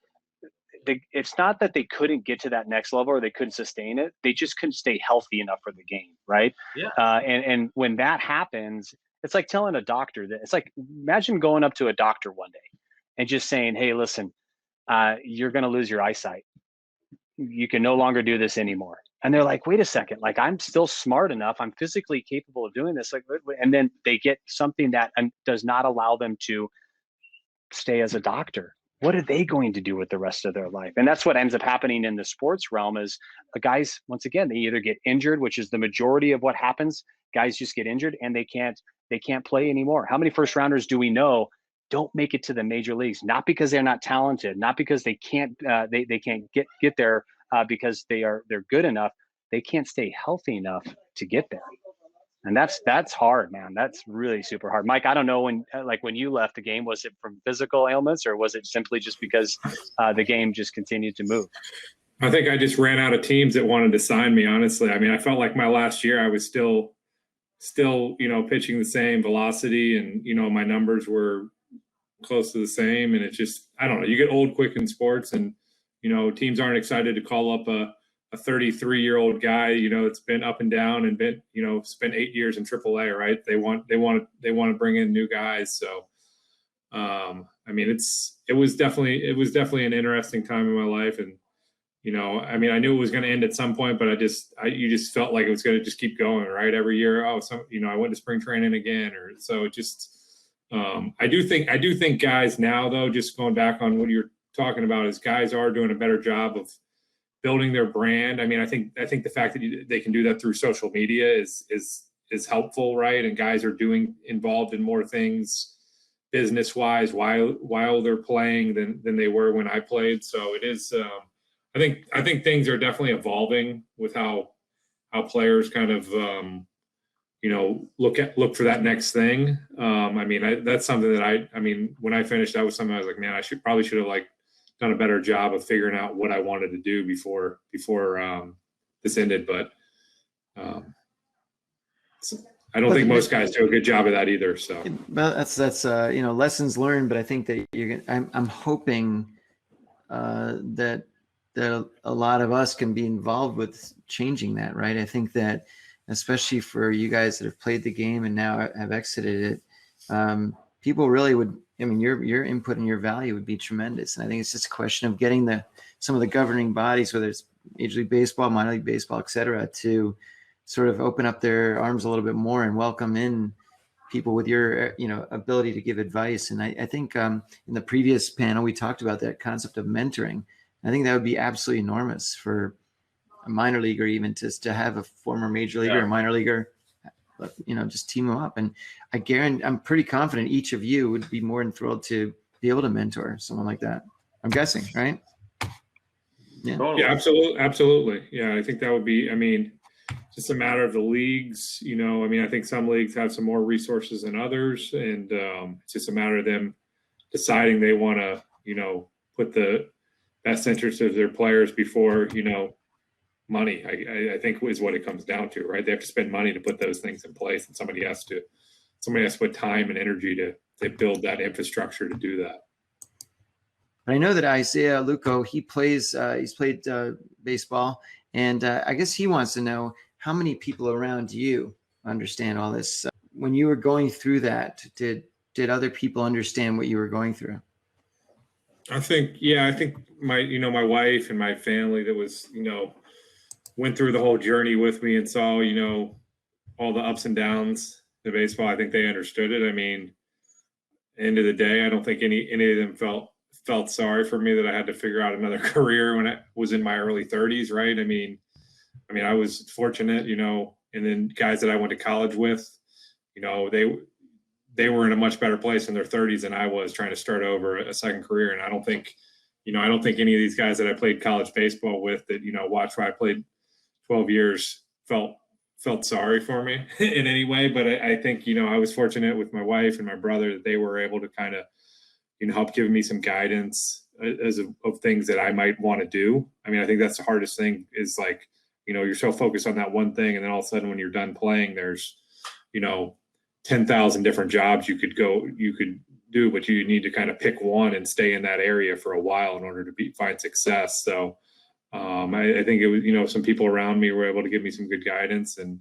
it's not that they couldn't get to that next level or they couldn't sustain it. They just couldn't stay healthy enough for the game, right? Yeah. And when that happens, it's like telling a doctor that, it's like, imagine going up to a doctor one day and just saying, hey, listen, you're going to lose your eyesight. You can no longer do this anymore. And they're like, wait a second, like, I'm still smart enough. I'm physically capable of doing this. Like, and then they get something that does not allow them to stay as a doctor. What are they going to do with the rest of their life? And that's what ends up happening in the sports realm is guys, once again, they either get injured, which is the majority of what happens. Guys just get injured and they can't play anymore. How many first rounders do we know don't make it to the major leagues? Not because they're not talented, not because they can't get there because they're good enough. They can't stay healthy enough to get there. And that's hard, man. That's really super hard. Mike, I don't know when you left the game, was it from physical ailments or was it simply just because the game just continued to move? I think I just ran out of teams that wanted to sign me, honestly. I mean, I felt like my last year I was still, pitching the same velocity and, my numbers were close to the same. And it just, I don't know, you get old quick in sports and, teams aren't excited to call up a 33-year-old guy, it's been up and down and been, spent 8 years in AAA, right? They want to bring in new guys. So, I mean, it was definitely an interesting time in my life. And, I mean, I knew it was going to end at some point, but you just felt like it was going to just keep going, right? Every year, I went to spring training again, or so it just, I do think guys now though, just going back on what you're talking about, is guys are doing a better job of building their brand. I mean, I think the fact that they can do that through social media is helpful, right? And guys are involved in more things business wise while they're playing than they were when I played. So it is. I think things are definitely evolving with how players kind of look for that next thing. I mean, that's something that I mean, when I finished, that was something I was like, man, I should have like done a better job of figuring out what I wanted to do before this ended. But I don't think most guys do a good job of that either. So, well, that's lessons learned. But I think that I'm hoping that a lot of us can be involved with changing that, right? I think that, especially for you guys that have played the game and now have exited it, people really would. I mean, your input and your value would be tremendous. And I think it's just a question of getting some of the governing bodies, whether it's Major League Baseball, minor league baseball, et cetera, to sort of open up their arms a little bit more and welcome in people with your, ability to give advice. And I think in the previous panel, we talked about that concept of mentoring. I think that would be absolutely enormous for a minor leaguer, even to have a former major leaguer, a minor leaguer, just team them up. And I guarantee, I'm pretty confident each of you would be more than thrilled to be able to mentor someone like that. I'm guessing, right? Yeah. Totally. Yeah, absolutely. Yeah, I think that would be. I mean, just a matter of the leagues. I mean, I think some leagues have some more resources than others, and it's just a matter of them deciding they want to, put the best interest of their players before, money. I think is what it comes down to, right? They have to spend money to put those things in place, and somebody has to put time and energy to build that infrastructure to do that. I know that Isaiah Luco, he's played baseball, and I guess he wants to know how many people around you understand all this. When you were going through that, did other people understand what you were going through? I think my wife and my family that was, went through the whole journey with me and saw, all the ups and downs of baseball. I think they understood it. I mean, end of the day, I don't think any of them felt sorry for me that I had to figure out another career when I was in my early 30s, right? I mean, I was fortunate, and then guys that I went to college with, they were in a much better place in their 30s than I was trying to start over a second career. And I don't think any of these guys that I played college baseball with that, watched where I played 12 years felt sorry for me in any way. But I think, I was fortunate with my wife and my brother that they were able to kind of, help give me some guidance of things that I might want to do. I mean, I think that's the hardest thing is like, you're so focused on that one thing. And then all of a sudden when you're done playing, there's, 10,000 different jobs you could do, but you need to kind of pick one and stay in that area for a while in order to find success. So I think it was, some people around me were able to give me some good guidance, and,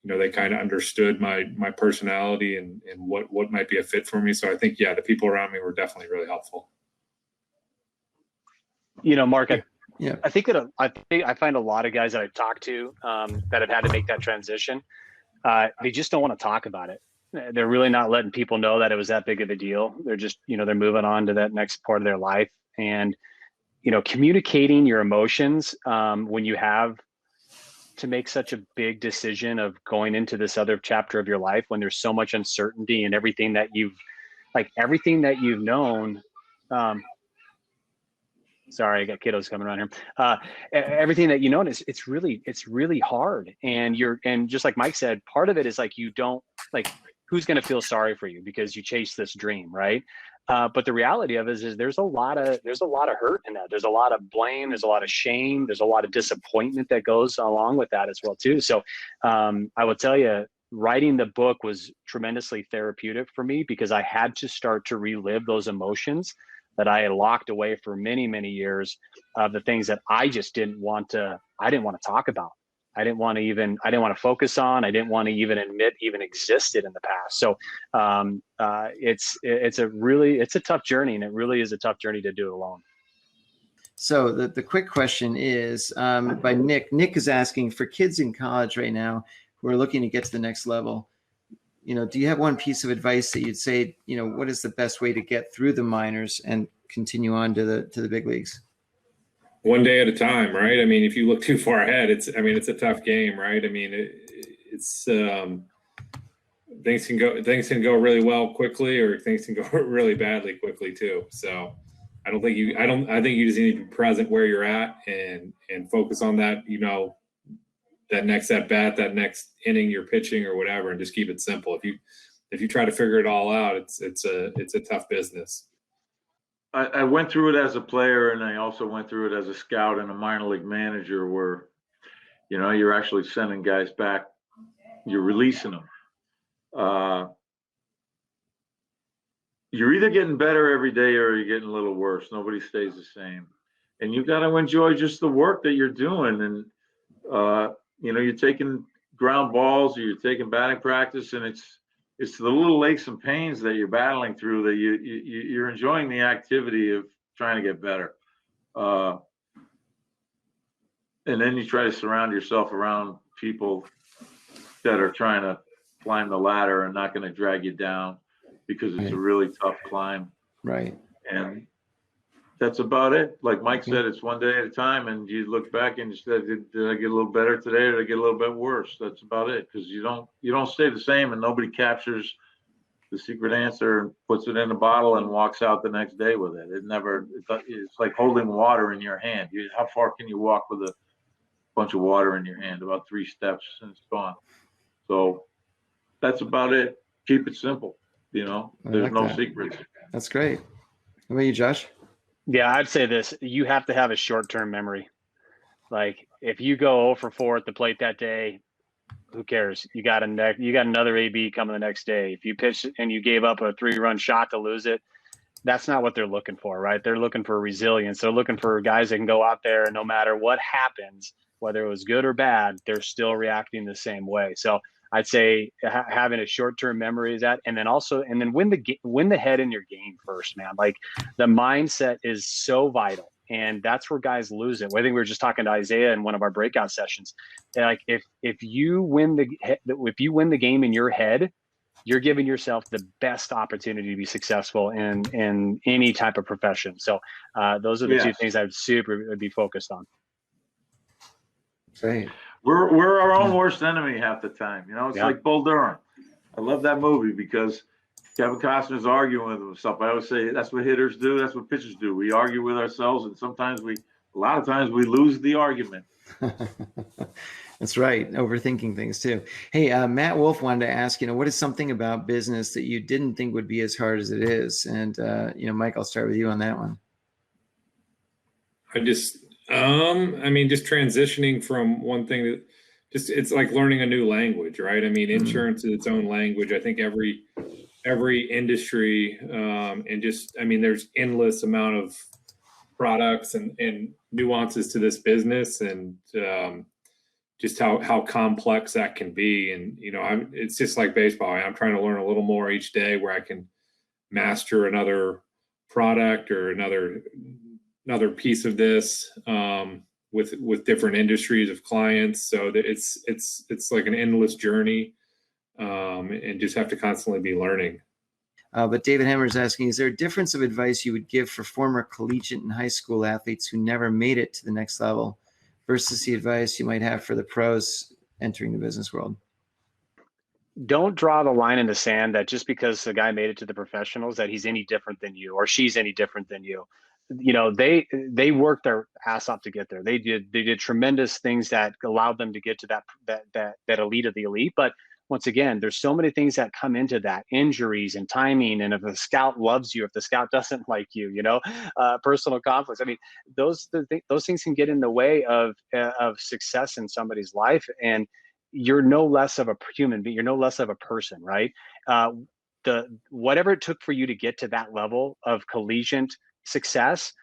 they kind of understood my personality and what might be a fit for me. So I think, the people around me were definitely really helpful. Mark, Yeah. I think that I find a lot of guys that I talk to that have had to make that transition. They just don't want to talk about it. They're really not letting people know that it was that big of a deal. They're just, they're moving on to that next part of their life. And, communicating your emotions when you have to make such a big decision of going into this other chapter of your life, when there's so much uncertainty and everything that you've known. Sorry, I got kiddos coming around here. Everything that it's really hard. And just like Mike said, part of it is like, who's going to feel sorry for you because you chase this dream, right? But the reality of it is there's a lot of hurt in that. There's a lot of blame. There's a lot of shame. There's a lot of disappointment that goes along with that as well too. So I will tell you, writing the book was tremendously therapeutic for me because I had to start to relive those emotions that I had locked away for many, many years, of the things that I just didn't want to talk about. I didn't want to focus on. I didn't want to even admit even existed in the past. So it's a tough journey, and it really is a tough journey to do alone. So the quick question is by Nick. Nick is asking, for kids in college right now who are looking to get to the next level, do you have one piece of advice that you'd say, what is the best way to get through the minors and continue on to the big leagues? one day at a time, right? I mean, if you look too far ahead, it's a tough game, right? I mean, it's things can go really well quickly, or things can go really badly quickly too. So I think you just need to be present where you're at and focus on that, that next at bat, that next inning you're pitching or whatever, and just keep it simple. If you try to figure it all out, it's a tough business. I went through it as a player, and I also went through it as a scout and a minor league manager, where you're actually sending guys back, you're releasing them. You're either getting better every day or you're getting a little worse. Nobody stays the same, and you got to enjoy just the work that you're doing. And you're taking ground balls, or you're taking batting practice, and it's the little aches and pains that you're battling through that you're enjoying the activity of trying to get better. And then you try to surround yourself around people that are trying to climb the ladder and not going to drag you down, because it's a really tough climb. Right. And that's about it. Like Mike said, it's one day at a time, and you look back and you said, did I get a little better today, or did I get a little bit worse? That's about it, because you don't stay the same, and nobody captures the secret answer and puts it in a bottle and walks out the next day with it. It's like holding water in your hand. How far can you walk with a bunch of water in your hand? About 3 steps and it's gone. So that's about it. Keep it simple. There's no secrets. That's great. How about you, Josh? Yeah, I'd say this: you have to have a short-term memory. Like, if you go 0 for 4 at the plate that day, who cares? You got another AB coming the next day. If you pitch and you gave up a 3-run shot to lose it, that's not what they're looking for, right? They're looking for resilience. They're looking for guys that can go out there, and no matter what happens, whether it was good or bad, they're still reacting the same way. So I'd say having a short-term memory is that, and then win the head in your game first, man. Like, the mindset is so vital, and that's where guys lose it. I think we were just talking to Isaiah in one of our breakout sessions. Like, if you win the game in your head, you're giving yourself the best opportunity to be successful in any type of profession. So those are the two things I would be focused on. Great. We're our own worst enemy half the time. It's like Bull Durham. I love that movie because Kevin Costner's arguing with himself. I always say that's what hitters do. That's what pitchers do. We argue with ourselves, and a lot of times we lose the argument. That's right. Overthinking things too. Hey, Matt Wolf wanted to ask, what is something about business that you didn't think would be as hard as it is? And, Mike, I'll start with you on that one. Just transitioning from one thing that it's like learning a new language, right? I mean, insurance is its own language. I think every industry, there's endless amount of products and nuances to this business, and just how complex that can be. And, it's just like baseball. I'm trying to learn a little more each day where I can master another product or another piece of this, with different industries of clients. So that it's like an endless journey, and just have to constantly be learning. But David Hammer is asking, is there a difference of advice you would give for former collegiate and high school athletes who never made it to the next level versus the advice you might have for the pros entering the business world? Don't draw the line in the sand that just because the guy made it to the professionals that he's any different than you or she's any different than you. They worked their ass off to get there. They did tremendous things that allowed them to get to that elite of the elite. But once again, there's so many things that come into that: injuries and timing. And if the scout loves you, if the scout doesn't like you, personal conflicts. I mean, those things can get in the way of success in somebody's life. And you're no less of a human being. You're no less of a person, right? Whatever it took for you to get to that level of collegiate success,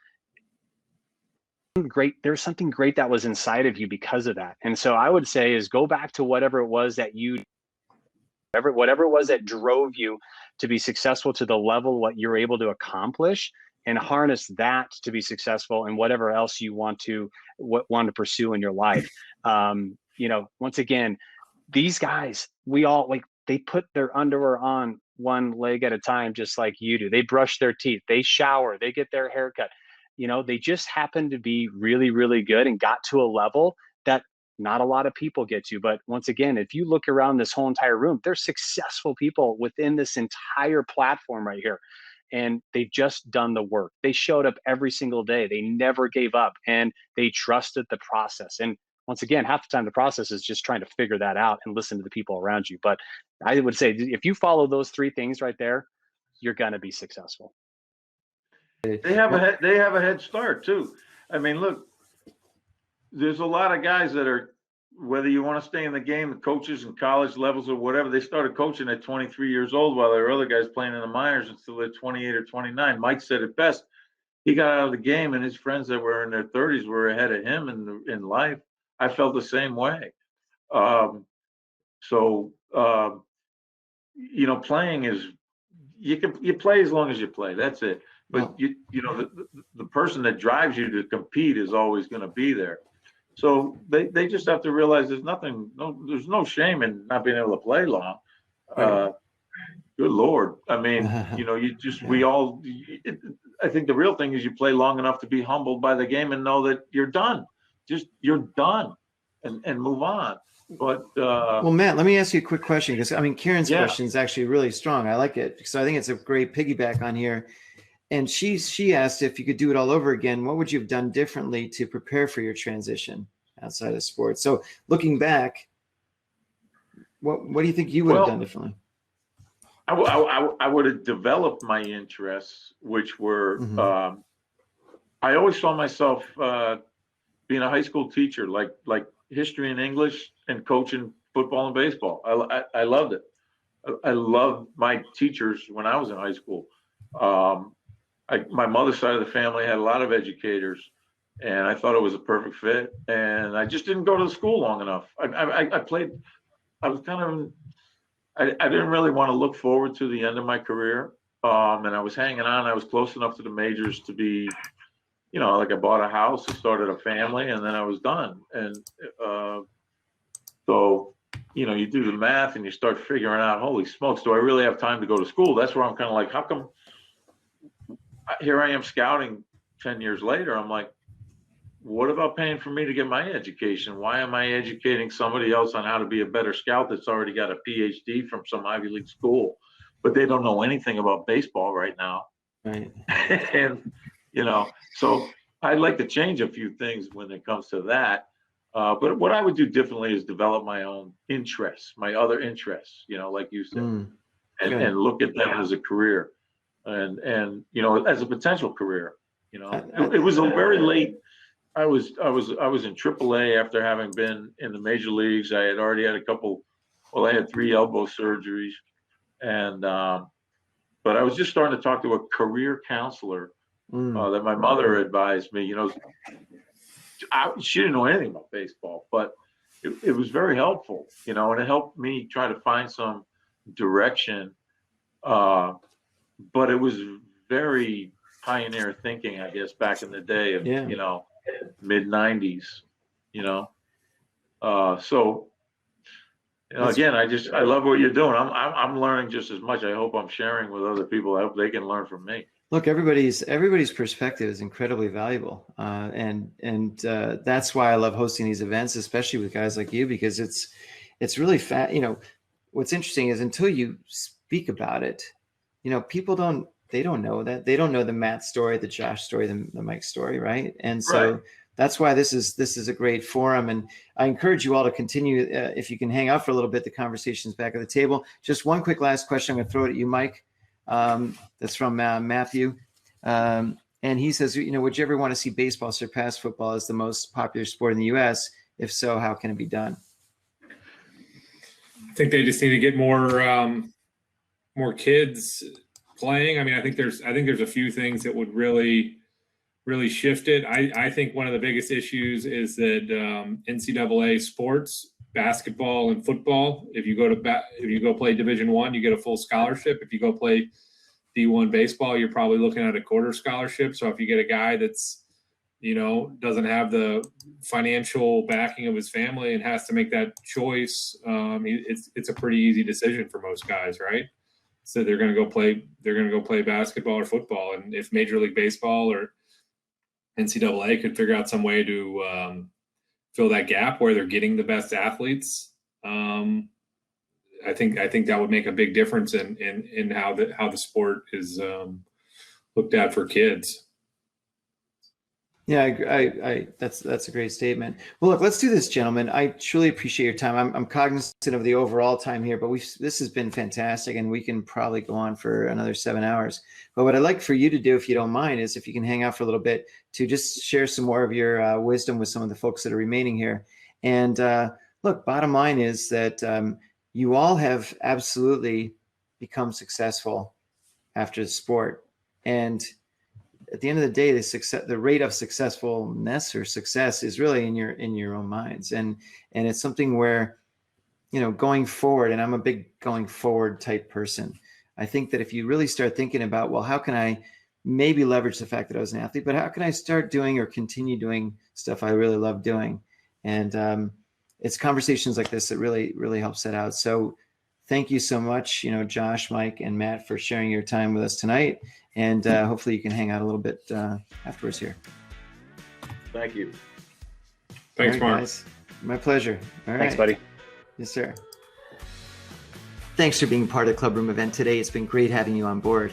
great. There's something great that was inside of you because of that. And so I would say is go back to whatever it was that whatever it was that drove you to be successful to the level what you're able to accomplish, and harness that to be successful in whatever else you want to pursue in your life. Once again, these guys, they put their underwear on one leg at a time, just like you do. They brush their teeth, they shower, they get their haircut. You know, they just happened to be really, really good and got to a level that not a lot of people get to. But once again, if you look around this whole entire room, there's successful people within this entire platform right here. And they've just done the work. They showed up every single day. They never gave up, and they trusted the process. And once again, half the time the process is just trying to figure that out and listen to the people around you. But I would say if you follow those three things right there, you're going to be successful. They have a head start too. I mean, look, there's a lot of guys that are, whether you want to stay in the game, the coaches and college levels or whatever, they started coaching at 23 years old, while there are other guys playing in the minors until they're 28 or 29. Mike said it best. He got out of the game, and his friends that were in their 30s were ahead of him in life. I felt the same way. You know, playing is, you play as long as you play. That's it. But you know, the person that drives you to compete is always going to be there. So they just have to realize there's no shame in not being able to play long. Good Lord. I mean, you know, I think the real thing is you play long enough to be humbled by the game and know that you're done. You're done and move on. But well, Matt, let me ask you a quick question, because I mean, Karen's question is actually really strong. I like it because I think it's a great piggyback on here. And she asked if you could do it all over again, what would you have done differently to prepare for your transition outside of sports? So looking back, what do you think you would have done differently? I would have developed my interests, which were, I always saw myself being a high school teacher, like history and English, and coaching football and baseball. I loved it. I loved my teachers when I was in high school. My mother's side of the family had a lot of educators, and I thought it was a perfect fit. And I just didn't go to the school long enough. I didn't really want to look forward to the end of my career. And I was hanging on. I was close enough to the majors to be, you know, like I bought a house, I started a family, and then I was done. And so, you know, you do the math and you start figuring out, holy smokes, do I really have time to go to school? That's where I'm kind of like, how come here I am scouting 10 years later? I'm like, what about paying for me to get my education? Why am I educating somebody else on how to be a better scout that's already got a PhD from some Ivy League school, but they don't know anything about baseball right now? Right. And, you know, so I'd like to change a few things when it comes to that. But what I would do differently is develop my own interests, my other interests, you know, like you said, and look at them as a career and, you know, as a potential career. You know, it was a very late. I was in AAA after having been in the major leagues. I had already had I had 3 elbow surgeries, and but I was just starting to talk to a career counselor that my mother advised me. You know, she didn't know anything about baseball, but it was very helpful, you know, and it helped me try to find some direction. But it was very pioneer thinking, I guess, back in the day of, you know, mid 90s, you know. So, you know, again, I love what you're doing. I'm learning just as much. I hope I'm sharing with other people. I hope they can learn from me. Look, everybody's perspective is incredibly valuable, and that's why I love hosting these events, especially with guys like you, because it's really fat. You know, what's interesting is until you speak about it, you know, people don't know that. They don't know the Matt story, the Josh story, the Mike story, right? And so that's why this is a great forum. And I encourage you all to continue, if you can hang out for a little bit, the conversations back at the table. Just one quick last question. I'm going to throw it at you, Mike. That's from Matthew. And he says, you know, would you ever want to see baseball surpass football as the most popular sport in the U.S.? If so, how can it be done? I think they just need to get more kids playing. I mean, I think there's a few things that would really shift it. I think one of the biggest issues is that NCAA sports, basketball and football, if you go play Division I, you get a full scholarship. If you go play D1 baseball, you're probably looking at a quarter scholarship. So if you get a guy that's, you know, doesn't have the financial backing of his family and has to make that choice, it's a pretty easy decision for most guys, right? So they're going to go play basketball or football. And if Major League Baseball or NCAA could figure out some way to fill that gap where they're getting the best athletes. I think that would make a big difference in how the sport is looked at for kids. Yeah, I that's a great statement. Well, look, let's do this, gentlemen. I truly appreciate your time. I'm cognizant of the overall time here, but this has been fantastic, and we can probably go on for another 7 hours. But what I'd like for you to do, if you don't mind, is if you can hang out for a little bit to just share some more of your wisdom with some of the folks that are remaining here. And look, bottom line is that you all have absolutely become successful after the sport, and at the end of the day, the rate of successfulness or success is really in your own minds. And it's something where, going forward, and I'm a big going forward type person. I think that if you really start thinking about, well, how can I maybe leverage the fact that I was an athlete, but how can I start doing or continue doing stuff I really love doing? And it's conversations like this that really, really help set out. So thank you so much, Josh, Mike, and Matt, for sharing your time with us tonight. And hopefully you can hang out a little bit afterwards here. Thank you. Thanks, All right, Mark. guys. My pleasure. All right. Thanks, buddy. Yes, sir. Thanks for being part of the Clubroom event today. It's been great having you on board.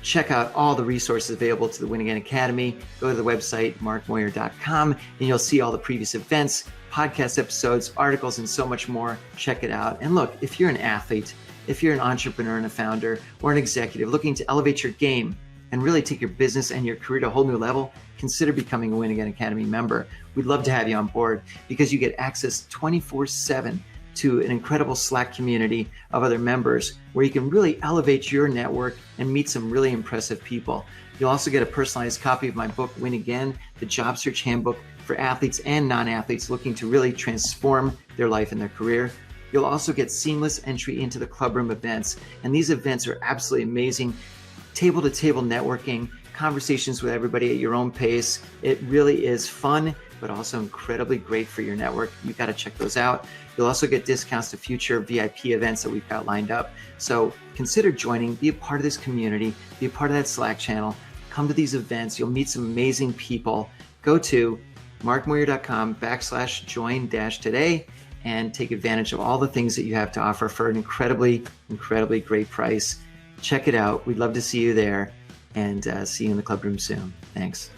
Check out all the resources available to the Win Again Academy. Go to the website, markmoyer.com, and you'll see all the previous events, podcast episodes, articles, and so much more. Check it out. And look, if you're an athlete, if you're an entrepreneur and a founder or an executive looking to elevate your game and really take your business and your career to a whole new level, consider becoming a Win Again Academy member. We'd love to have you on board because you get access 24/7 to an incredible Slack community of other members where you can really elevate your network and meet some really impressive people. You'll also get a personalized copy of my book, Win Again, the job search handbook for athletes and non-athletes looking to really transform their life and their career. You'll also get seamless entry into the Clubroom events. And these events are absolutely amazing. Table-to-table networking, conversations with everybody at your own pace. It really is fun, but also incredibly great for your network. You've got to check those out. You'll also get discounts to future VIP events that we've got lined up. So consider joining, be a part of this community, be a part of that Slack channel. Come to these events. You'll meet some amazing people. Go to markmoyer.com/join-today. And take advantage of all the things that you have to offer for an incredibly, incredibly great price. Check it out. We'd love to see you there, and see you in the Clubroom soon. Thanks.